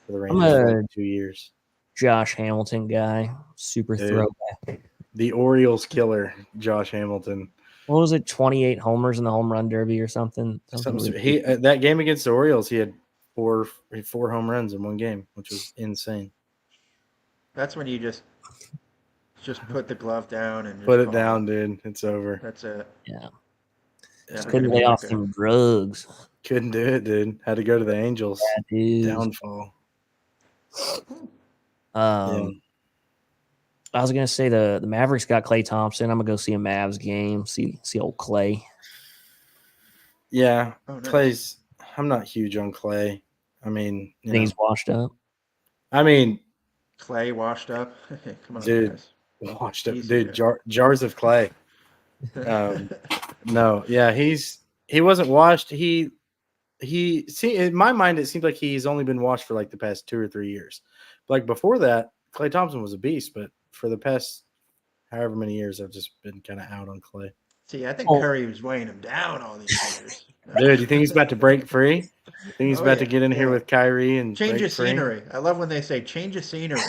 for the Rangers for like 2 years. Josh Hamilton guy, super throwback. The Orioles killer, Josh Hamilton. What was it? 28 homers in the home run derby or something. He that game against the Orioles, he had four home runs in one game, which was insane. That's when you just put the glove down and put it down, dude. It's over. That's it. Yeah. Just couldn't lay off some drugs. Couldn't do it, dude. Had to go to the Angels. Downfall. I was gonna say the Mavericks got Klay Thompson. I'm gonna go see a Mavs game. See old Klay. Yeah, Klay's. I'm not huge on Klay. I mean, you think he's washed up? I mean, Klay washed up. Come on, dude. Guys. Washed up, dude. Jars of Klay. No, yeah, he wasn't washed. He see in my mind it seems like he's only been washed for like the past 2 or 3 years. But like before that, Klay Thompson was a beast, but for the past however many years I've just been kind of out on Klay. See, I think Curry was weighing him down all these years. Dude, you think he's about to break free? Think he's about to get in here with Kyrie and change of free? scenery. I love when they say change of scenery.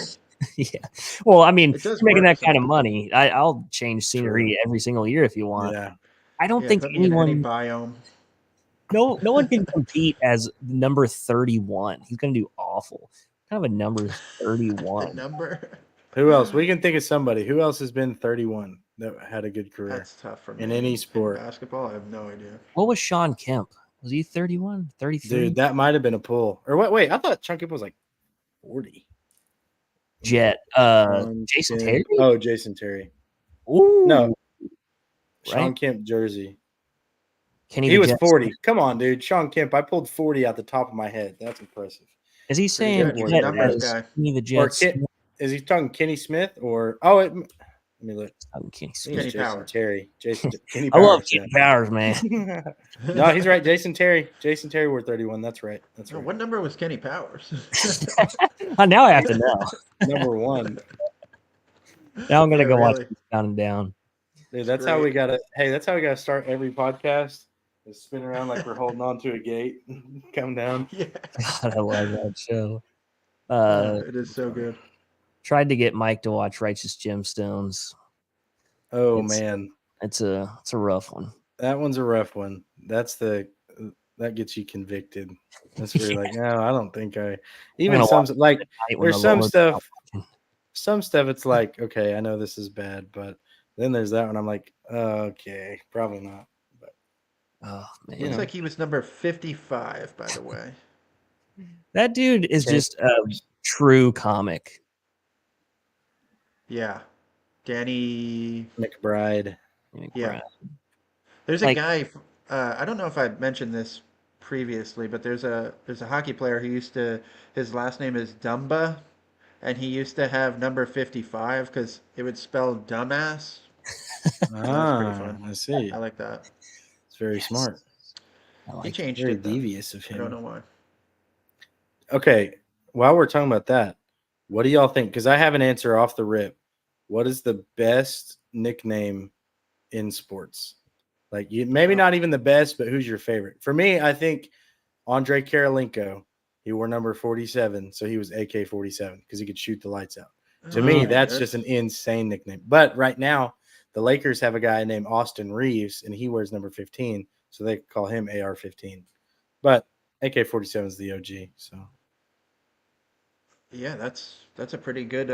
Yeah. Well, I mean, you're making that kind of sometimes. money. I'll change scenery every single year if you want. Yeah. I don't think put me in anyone any biome. No one can compete as number 31. He's gonna do awful. Kind of a number 31. Number. Who else? We can think of somebody. Who else has been 31 that had a good career That's tough for me. in any sport? Basketball, I have no idea. What was Sean Kemp? Was he 31, 33? Dude, that might have been a pull. Or wait, I thought Sean Kemp was like 40. Jet. Sean Jason Kemp. Terry? Oh, Jason Terry. Ooh. No. Sean Right? Kemp jersey. Kenny He the was Jet 40. Come on, dude. Sean Kemp. I pulled 40 out the top of my head. That's impressive. Is he saying good. He's a Jet numbers as guy. Kenny the Or Jet? is he talking Kenny Smith or let me look. Kenny I think Smith. it's Jason Powers. Terry. Kenny I love Powers. Kenny Powers, man. No, he's right. Jason Terry wore 31. That's right. That's Oh, right. what number was Kenny Powers? Now I have to know. Number 1. Now I'm gonna Yeah, go watch really. this counting down. Dude, that's how we gotta. Hey, that's how we gotta start every podcast. Is spin around like we're holding on to a gate. Come down. Yeah. God, I love that show. It is so good. Tried to get Mike to watch Righteous Gemstones. Oh It's- man, It's a rough one. that one's a rough one. That gets you convicted. That's where you're like, no, I don't think I. Even gonna some watch like Night when there's the some Lord's stuff. not watching. Some stuff it's like, okay, I know this is bad, but then there's that one. I'm like, okay, probably not. But Oh man, Looks like he was number 55, by the way. that dude is Okay. just a true comic. Yeah. Danny. McBride. Yeah. There's Like- a guy. I don't know if I mentioned this previously, but there's a hockey player who used to. His last name is Dumba, and he used to have number 55 because it would spell dumbass. That's pretty fun. I see. I like that. It's very smart. I He like it. changed Very it. Though. devious of I don't him. know why. Okay, while we're talking about that, what do y'all think? Because I have an answer off the rip. What is the best nickname in sports? Like, maybe not even the best, but who's your favorite? For me, I think Andre Karolinko. He wore number 47, so he was AK-47 because he could shoot the lights out. To me, that's just an insane nickname. But right now, the Lakers have a guy named Austin Reeves, and he wears number 15, so they call him AR-15. But AK-47 is the OG, so. Yeah, that's a pretty good.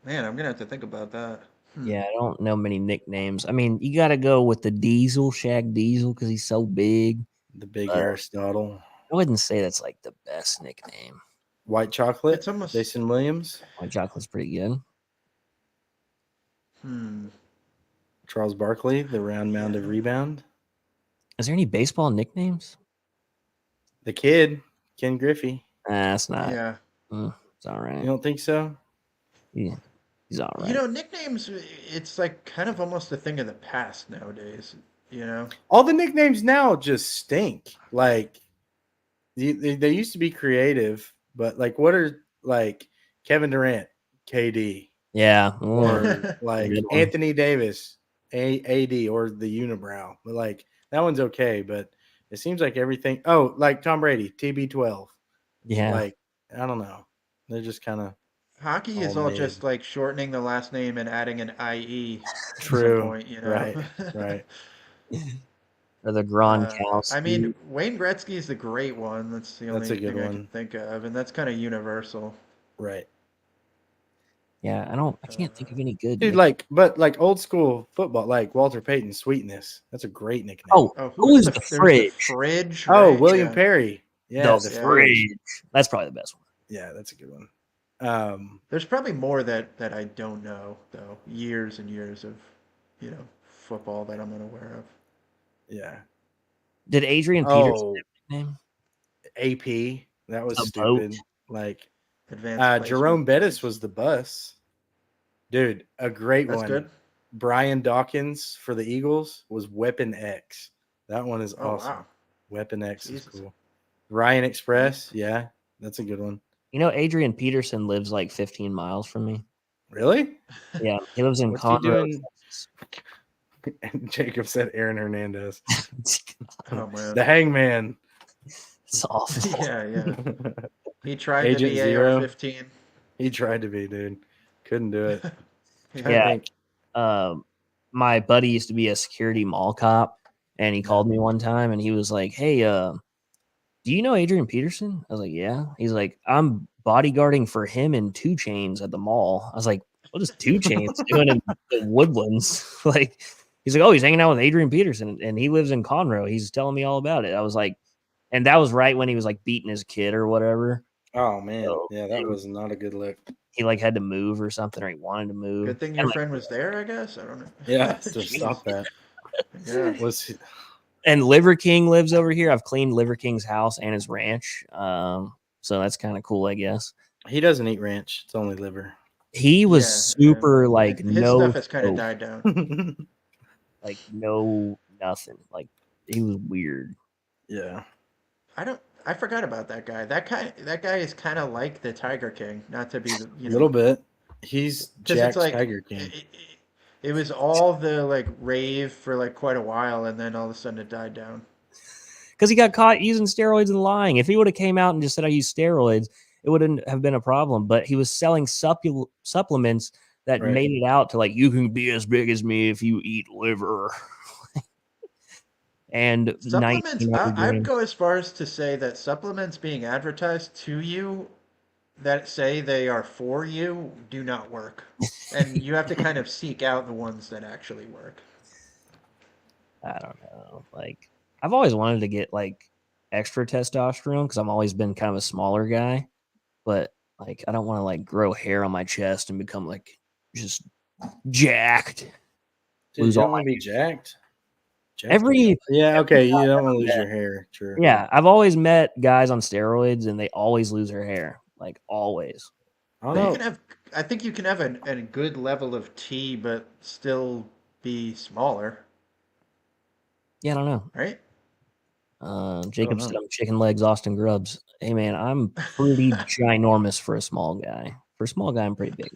Man, I'm gonna have to think about that. Yeah, I don't know many nicknames. I mean, you got to go with the Diesel, Shaq Diesel, because he's so big. The big Aristotle. I wouldn't say that's like the best nickname. White chocolate. It's almost. Jason Williams. White chocolate's pretty good. Charles Barkley, the round mound of rebound. Is there any baseball nicknames? The kid, Ken Griffey. That's not. Yeah. It's all right. You don't think so? Yeah, he's all right. You know, nicknames. It's like kind of almost a thing of the past nowadays. You know. All the nicknames now just stink. Like they used to be creative, but like what are like Kevin Durant, KD, Yeah. or like Good one. Anthony Davis, AD, or the unibrow. But like that one's okay, but it seems like everything. Oh, like Tom Brady, TB12. Yeah. Like I don't know. They're just kind of Hockey is all just like shortening the last name and adding an IE. true. At some point, you know? Right. Or the Gronkowski. I mean, Wayne Gretzky is the great one. That's the only That's a good thing I one. can think of, and that's kind of universal. Right. Yeah, I can't think of any good. Dude, but old school football, like Walter Payton, Sweetness. That's a great nickname. Oh, who is the there's fridge? Fridge. Oh, right? William Yeah. Perry. Yeah, the the fridge. That's probably the best one. Yeah, that's a good one. There's probably more that I don't know though. Years and years of, football that I'm unaware of. Yeah. Did Adrian Peterson Oh, have a nickname? AP. That was The stupid. boat. Like Advanced placement. Jerome Bettis was the bus. Dude, a great That's one. good. Brian Dawkins for the Eagles was Weapon X. That one is Oh awesome. wow. Weapon X Jesus. is cool. Ryan Express, yeah, that's a good one. You know, Adrian Peterson lives like 15 miles from me. Really? Yeah, he lives in What's he Conroe, doing? Texas. Jacob said Aaron Hernandez. Oh man. The Hangman. It's awful. Yeah. He tried Agent to be Zero. AR-15. He tried to be, dude. Couldn't do it. Yeah. My buddy used to be a security mall cop, and he called me one time, and he was like, "Hey, do you know Adrian Peterson?" I was like, "Yeah." He's like, "I'm bodyguarding for him in 2 Chainz at the mall." I was like, what is 2 Chainz doing in the Woodlands? Like, he's like, oh, he's hanging out with Adrian Peterson, and he lives in Conroe. He's telling me all about it. I was like, and that was right when he was like beating his kid or whatever. Oh man, So yeah, that was not a good look. he like had to move or something, or he wanted to move. Good thing your friend was there, I guess. I don't know. Yeah, to Jeez. stop that. Yeah. And Liver King lives over here. I've cleaned Liver King's house and his ranch. So that's kind of cool, I guess. He doesn't eat ranch. It's only liver. He was super like his no stuff has kind of soap, died down. like no nothing. Like he was weird. Yeah. I forgot about that guy. That guy is kind of like the Tiger King, not to be A little bit. He's Jack's like, Tiger King. It was all the like rave for like quite a while, and then all of a sudden it died down. Because he got caught using steroids and lying. If he would have came out and just said I use steroids, it wouldn't have been a problem. But he was selling supplements that made it out to like you can be as big as me if you eat liver. And supplements, I'd go as far as to say that supplements being advertised to you that say they are for you do not work. And you have to kind of seek out the ones that actually work. I don't know. Like, I've always wanted to get like extra testosterone because I've always been kind of a smaller guy. But like, I don't want to like grow hair on my chest and become like just jacked. Dude, you don't want to be jacked? Yeah, okay, you don't want to lose your hair. True. Yeah, I've always met guys on steroids and they always lose their hair, like always. I think you can have a good level of T, but still be smaller. Yeah, I don't know. Right? Jacob said I'm chicken legs, Austin Grubbs. Hey man, I'm pretty ginormous for a small guy. For a small guy, I'm pretty big.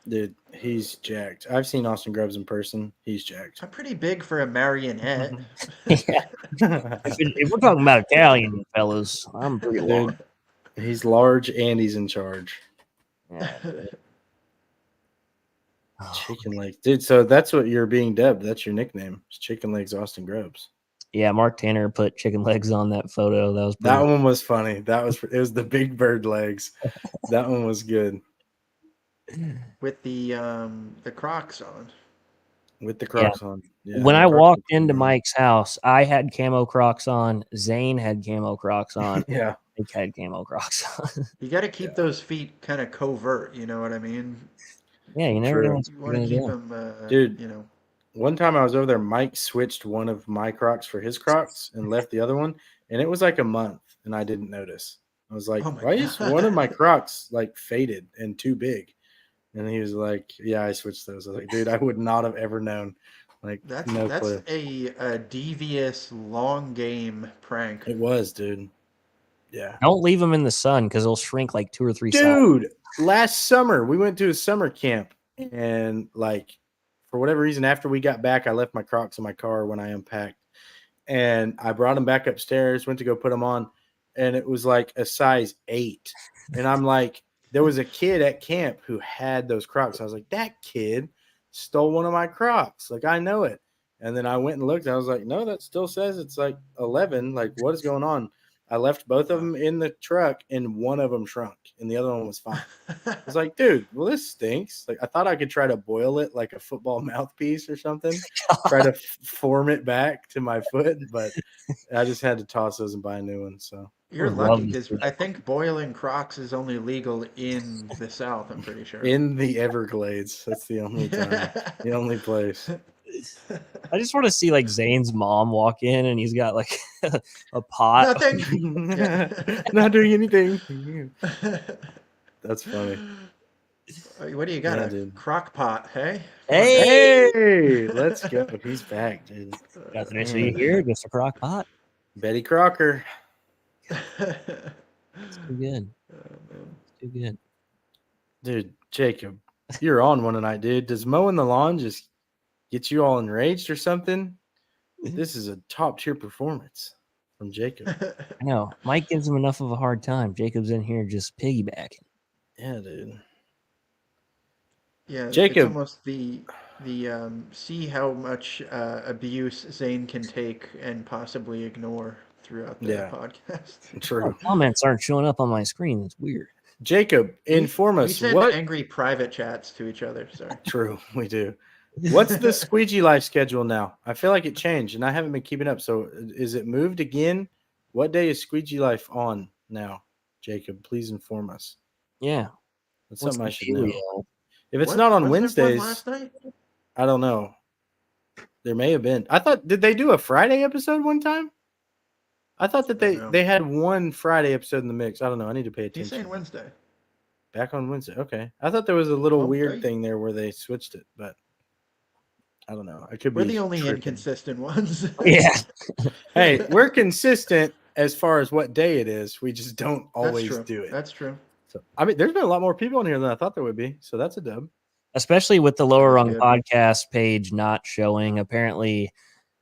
Dude, he's jacked. I've seen Austin Grubbs in person. He's jacked. I'm pretty big for a marionette. Yeah. If we're talking about Italian fellas, I'm pretty large. He's large and he's in charge. Yeah. Chicken legs. Dude, so that's what you're being dubbed. That's your nickname. It's Chicken Legs Austin Grubbs. Yeah, Mark Tanner put chicken legs on that photo. That one was funny. It was the big bird legs. That one was good. With the Crocs on. With the Crocs on. Yeah, when I walked into Mike's house, I had camo Crocs on. Zane had camo Crocs on. Yeah. Nick had camo Crocs on. You got to keep those feet kind of covert. You know what I mean? Yeah, you never know. You want to keep them, dude. You know. One time I was over there, Mike switched one of my Crocs for his Crocs and left the other one, and it was like a month, and I didn't notice. I was like, why is one of my Crocs like faded and too big? And he was like, yeah, I switched those. I was like, dude, I would not have ever known. Like, that's clue. a devious long game prank. It was, dude. Yeah. Don't leave them in the sun because they'll shrink like 2 or 3 Dude, sizes. Last summer we went to a summer camp, and like for whatever reason, after we got back, I left my Crocs in my car when I unpacked, and I brought them back upstairs, went to go put them on, and it was like a size 8. And I'm like, there was a kid at camp who had those Crocs. I was like, that kid stole one of my Crocs. Like, I know it. And then I went and looked, and I was like, no, that still says it's like 11. Like, what is going on? I left both of them in the truck, and one of them shrunk, and the other one was fine. I was like, dude, well, this stinks. Like, I thought I could try to boil it like a football mouthpiece or something, try to form it back to my foot, but I just had to toss those and buy a new one. So you're lucky because I think boiling Crocs is only legal in the South. I'm pretty sure. In the Everglades, that's the only time, the only place. I just want to see like Zane's mom walk in and he's got like a pot. Nothing. Not doing anything. That's funny. What do you got? Dude. Crock pot, hey? Hey, let's go. He's back, dude. Nothing to see here, just a crock pot. Betty Crocker. It's too good. It's too good. Dude, Jacob, you're on one tonight, dude. Does mowing the lawn just get you all enraged or something? This is a top tier performance from Jacob. I know. Mike gives him enough of a hard time. Jacob's in here just piggybacking. Yeah, dude. Yeah, Jacob. It's almost the see how much abuse Zane can take and possibly ignore throughout the podcast. True. Comments aren't showing up on my screen. It's weird. Jacob, inform We us send what. angry private chats to each other. Sorry. True, we do. What's the squeegee life schedule now? I feel like it changed, and I haven't been keeping up. So, is it moved again? What day is squeegee life on now? Jacob, please inform us. Yeah. That's What's something I the should know. dealio? If it's not on Wasn't there one Wednesdays, last night? I don't know. There may have been. I thought, did they do a Friday episode one time? I thought that I don't know. they had one Friday episode in the mix. I don't know. I need to pay He's saying attention. Wednesday. Back on Wednesday. Okay. I thought there was a little weird Okay. thing there where they switched it, but I don't know. I could We're be the only tripping. inconsistent ones. Yeah. Hey, we're consistent as far as what day it is. We just don't always That's true. do it. That's true. So, I mean, there's been a lot more people on here than I thought there would be. So that's a dub. Especially with the Lower That's Rung good. podcast page not showing. Apparently,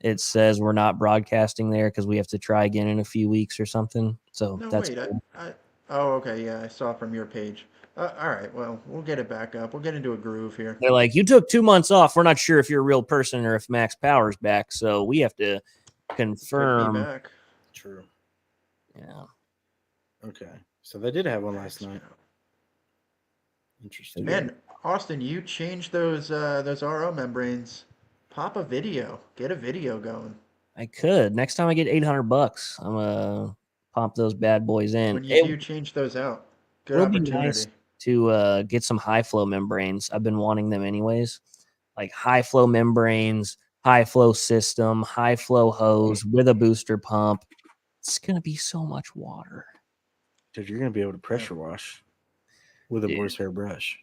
it says we're not broadcasting there because we have to try again in a few weeks or something. So No, that's wait. cool. Oh, okay. Yeah, I saw from your page. All right. Well, we'll get it back up. We'll get into a groove here. They're like, you took 2 months off. We're not sure if you're a real person or if Max Power's back. So we have to Took me confirm. back. True. Yeah. Okay. So they did have one last night. Interesting. Man, Austin, you changed those RO membranes. Pop a video. Get a video going. I could. Next time I get $800, I'm gonna pump those bad boys in. When you It do change those out, good will be opportunity. nice to get some high flow membranes. I've been wanting them anyways. Like high flow membranes, high flow system, high flow hose with a booster pump. It's gonna be so much water. Because you're going to be able to pressure wash with a Dude. horsehair brush.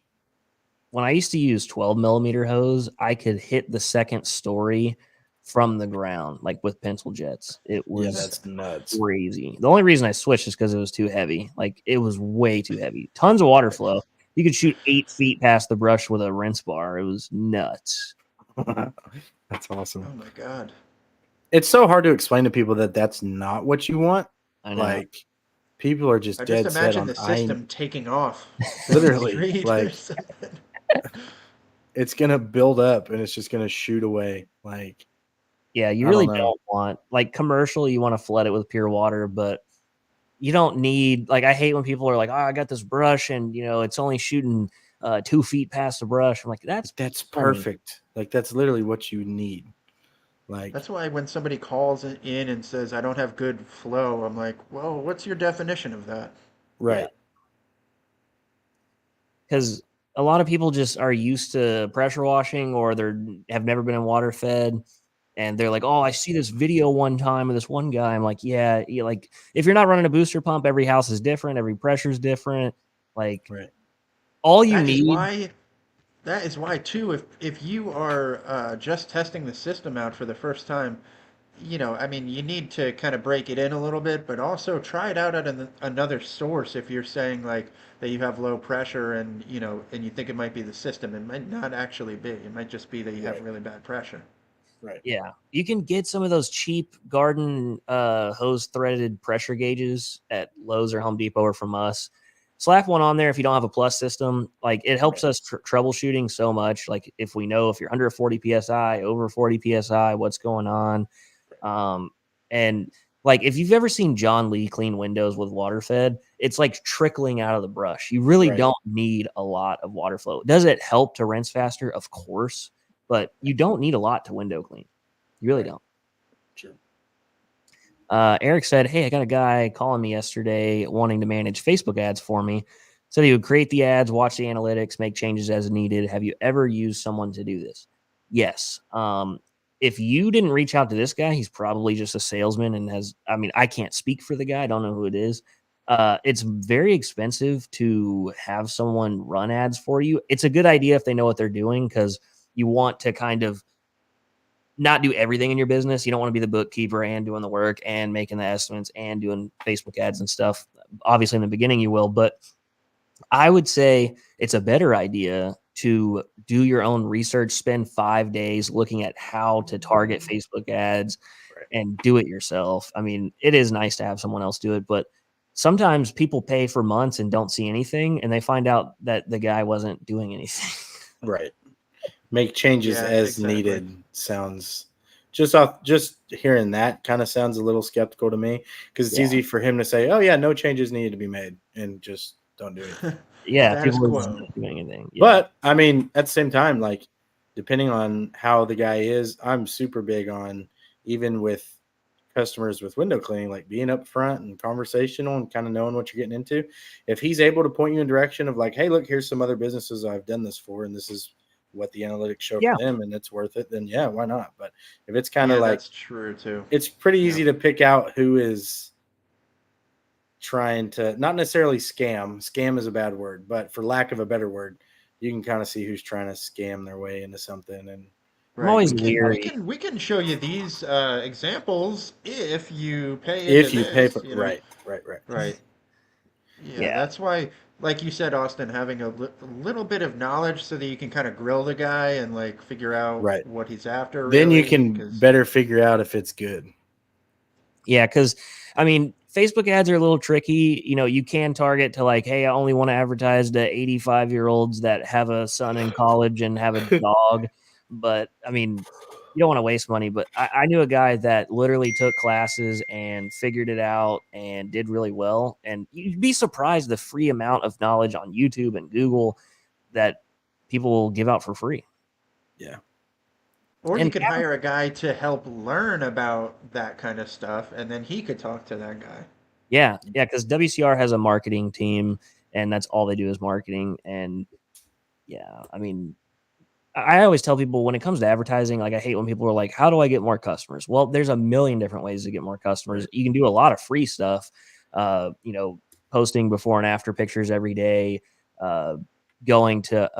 When I used to use 12 millimeter hose, I could hit the second story from the ground, like with pencil jets. It Yeah, was that's nuts. crazy. The only reason I switched is because it was too heavy. Like it was way too heavy. Tons of water flow. You could shoot 8 feet past the brush with a rinse bar. It was nuts. That's awesome. Oh my god. It's so hard to explain to people that that's not what you want. I know. Like, people are just I dead just set imagine on the system taking off. Literally, Street or like- something. it's going to build up and it's just going to shoot away. Like, Yeah, you I really don't know. don't want like commercial. You want to flood it with pure water, but you don't need like I hate when people are like, "Oh, I got this brush, and it's only shooting 2 feet past the brush." I'm like, "That's that's funny." perfect. Like, that's literally what you need. Like, That's why when somebody calls in and says, I don't have good flow, I'm like, well, what's your definition of that? right. Because a lot of people just are used to pressure washing, or have never been in water fed, and they're like, "Oh, I see this video one time of this one guy." I'm like, "Yeah, like if you're not running a booster pump, every house is different, every pressure is different. Like, Right. all you That is need." why too, if you are just testing the system out for the first time, I mean, you need to kind of break it in a little bit, but also try it out at another source. If you're saying like that you have low pressure and and you think it might be the system, it might not actually be. It might just be that you have Right. really bad pressure. Right. Yeah, you can get some of those cheap garden hose threaded pressure gauges at Lowe's or Home Depot or from us. Slap one on there if you don't have a plus system. Like it helps us troubleshooting so much. Like if we know if you're under 40 psi, over 40 psi, what's going on. And like if you've ever seen John Lee clean windows with water fed, it's like trickling out of the brush. You really Right. don't need a lot of water flow. Does it help to rinse faster? Of course, but you don't need a lot to window clean. You really don't. Sure. Eric said, "Hey, I got a guy calling me yesterday wanting to manage Facebook ads for me. Said he would create the ads, watch the analytics, make changes as needed. Have you ever used someone to do this?" Yes. If you didn't reach out to this guy, he's probably just a salesman and I can't speak for the guy. I don't know who it is. It's very expensive to have someone run ads for you. It's a good idea if they know what they're doing because you want to kind of not do everything in your business. You don't want to be the bookkeeper and doing the work and making the estimates and doing Facebook ads and stuff. Obviously, in the beginning, you will, but I would say it's a better idea to do your own research, spend 5 days looking at how to target Facebook ads and do it yourself. I mean, it is nice to have someone else do it, but sometimes people pay for months and don't see anything and they find out that the guy wasn't doing anything. Right. Make changes Yeah, as exactly. needed sounds just hearing that kind of sounds a little skeptical to me because it's Yeah. easy for him to say, "Oh yeah, no changes needed to be made," and just don't do anything. Yeah, Status people are just quo. not doing anything. Yeah. But I mean, at the same time, like depending on how the guy is, I'm super big on even with customers with window cleaning, like being upfront and conversational and kind of knowing what you're getting into. If he's able to point you in direction of like, hey, look, here's some other businesses I've done this for, and this is what the analytics show Yeah. for them, and it's worth it, then yeah, why not? But if it's kind of Yeah, like, that's true too. it's pretty Yeah. easy to pick out who is trying to not necessarily scam. Scam is a bad word, but for lack of a better word, you can kind of see who's trying to scam their way into something. And I'm Right. always We can we leery. can we can show you these examples if you pay into if you pay this, for right. Right. Yeah, Yeah. that's why, like you said, Austin, having a little bit of knowledge so that you can kind of grill the guy and like figure out Right. what he's after, Then you really. can Because better figure out if it's good. Yeah, because I mean, Facebook ads are a little tricky. You know, you can target to like, hey, I only want to advertise to 85-year-olds that have a son in college and have a dog. But I mean, you don't want to waste money. But I knew a guy that literally took classes and figured it out and did really well. And you'd be surprised the free amount of knowledge on YouTube and Google that people will give out for free. Yeah. or you And could hire a guy to help learn about that kind of stuff, and then he could talk to that guy. yeah, because WCR has a marketing team, and that's all they do is marketing. And yeah, I mean, I always tell people when it comes to advertising, like I hate when people are like, "How do I get more customers?" Well, there's a million different ways to get more customers. You can do a lot of free stuff, you know, posting before and after pictures every day, uh, going to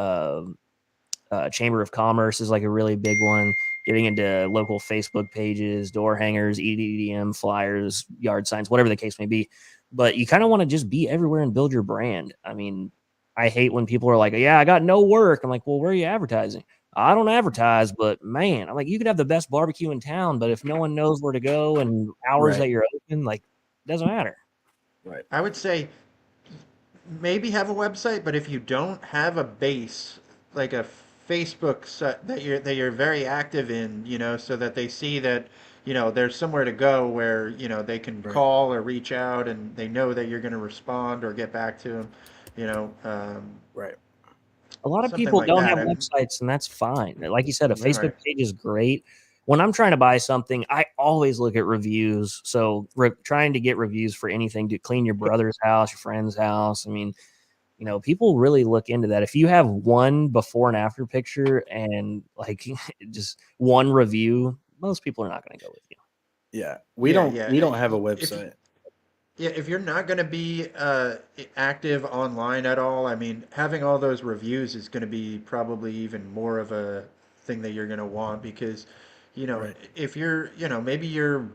Chamber of Commerce is like a really big one. Getting into local Facebook pages, door hangers, EDM flyers, yard signs, whatever the case may be. But you kind of want to just be everywhere and build your brand. I mean, I hate when people are like, "Yeah, I got no work." I'm like, "Well, where are you advertising?" I don't advertise, but man, I'm like, you could have the best barbecue in town, but if no one knows where to go and hours that you're open, like, it doesn't matter. Right. I would say maybe have a website, but if you don't have a base, like a Facebook site that you're very active in, so that they see that, there's somewhere to go where, they can Right. call or reach out and they know that you're going to respond or get back to them, you know, um, Right. A lot of something people like don't that. have websites, and that's fine. Like you said, a Facebook Right. page is great. When I'm trying to buy something, I always look at reviews. So trying to get reviews for anything to clean your brother's house, your friend's house. I mean, people really look into that. If you have one before and after picture and like just one review, most people are not going to go with you. Yeah. Yeah, We yeah. don't have a If website. Yeah, if you're not going to be active online at all, I mean, having all those reviews is going to be probably even more of a thing that you're going to want because, Right. if you're, maybe you're,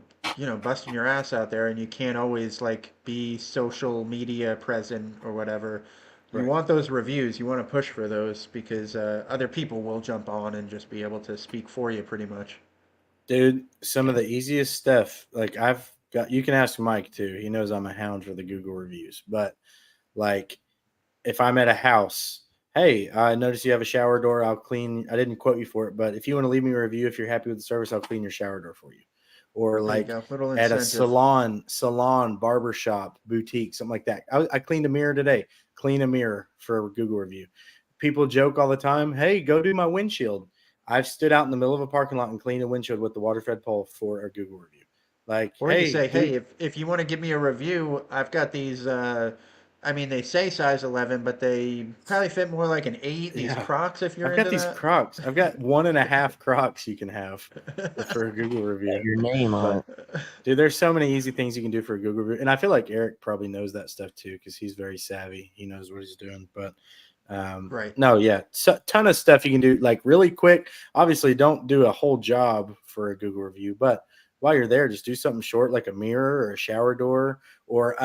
busting your ass out there and you can't always like be social media present or whatever. You Right. want those reviews, you want to push for those because other people will jump on and just be able to speak for you pretty much. Dude, some of Yeah. the easiest stuff, like I've got, you can ask Mike too. He knows I'm a hound for the Google reviews. But like if I'm at a house, hey, I noticed you have a shower door. I'll clean. I didn't quote you for it, but if you want to leave me a review, if you're happy with the service, I'll clean your shower door for you. Or There you like go, little at a incentive. salon, barber shop, boutique, something like that. I cleaned a mirror today. Clean a mirror for a Google review. People joke all the time, hey, go do my windshield. I've stood out in the middle of a parking lot and cleaned a windshield with the water fed pole for a Google review. Like, Or you could hey, say, hey, dude, if you want to give me a review, I've got these. I mean, they say size 11, but they probably fit more like an 8. These yeah, Crocs, if you're I've got into these that. Crocs. I've got 1.5 Crocs you can have for a Google Got review. your name on But it. dude, there's so many easy things you can do for a Google review, and I feel like Eric probably knows that stuff too because he's very savvy. He knows what he's doing. But Right. no, yeah, so, ton of stuff you can do like really quick. Obviously, don't do a whole job for a Google review, but while you're there, just do something short like a mirror or a shower door or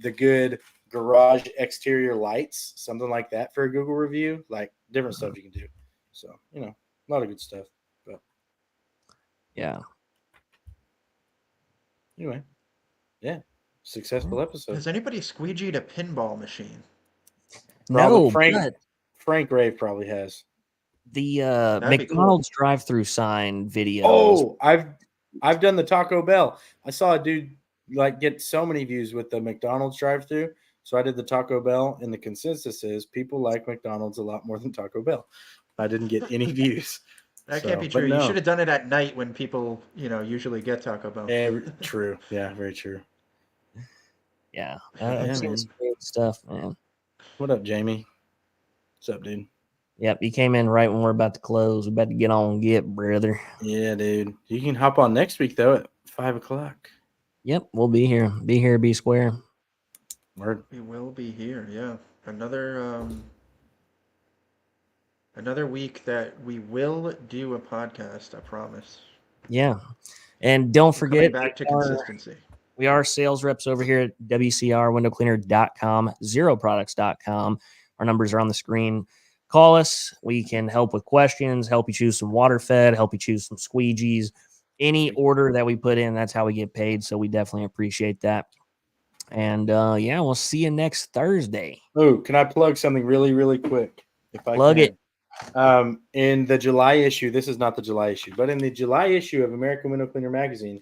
the good garage exterior lights, something like that for a Google review. Like different stuff you can do. So a lot of good stuff. But Yeah. anyway, yeah, successful episode. Has anybody squeegeed a pinball machine? Probably No, but Frank Rave probably has. the That'd be cool. McDonald's drive-through sign video. Oh, I've done the Taco Bell. I saw a dude like get so many views with the McDonald's drive-through. So I did the Taco Bell, and the consensus is people like McDonald's a lot more than Taco Bell. I didn't get any views. That So, can't be but true. You should no, have done it at night when people, usually get Taco Bell. true. Yeah, very true. Yeah, Yeah, I've seen man. some good stuff, man. What up, Jamie? What's up, dude? Yep, you came in right when we're about to close. We're about to get on and get, brother. Yeah, dude. You can hop on next week though at 5:00. Yep, we'll be here. Be here, be square. Word. We will be here. Yeah, another week that we will do a podcast. I promise. Yeah, and don't We're coming forget, back to consistency. we are sales reps over here at WCRWindowCleaner.com, zeroproducts.com. Our numbers are on the screen. Call us. We can help with questions, help you choose some water fed, help you choose some squeegees. Any order that we put in, that's how we get paid. So we definitely appreciate that. And yeah, we'll see you next Thursday. Oh, can I plug something really, really quick? If I Plug can. it. In the July issue, this is not the July issue, but in the July issue of American Window Cleaner magazine,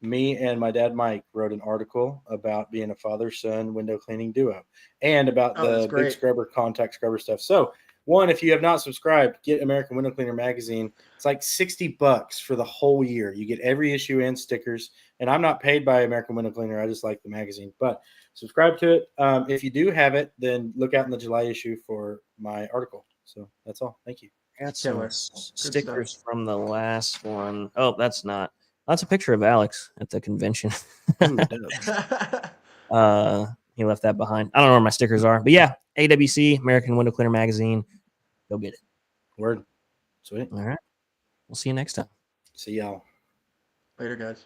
me and my dad Mike wrote an article about being a father-son window cleaning duo and about Oh, that's the big great. scrubber contact scrubber stuff. So, one, if you have not subscribed, get American Window Cleaner magazine. It's like $60 for the whole year. You get every issue and stickers. And I'm not paid by American Window Cleaner. I just like the magazine. But subscribe to it. If you do have it, then look out in the July issue for my article. So that's all. Thank you. Got some Killer. stickers from the last one. Oh, that's not. That's a picture of Alex at the convention. Ooh, dope. He left that behind. I don't know where my stickers are, but yeah, AWC, American Window Cleaner Magazine. Go get it. Word. Sweet. All right. We'll see you next time. See y'all. Later, guys.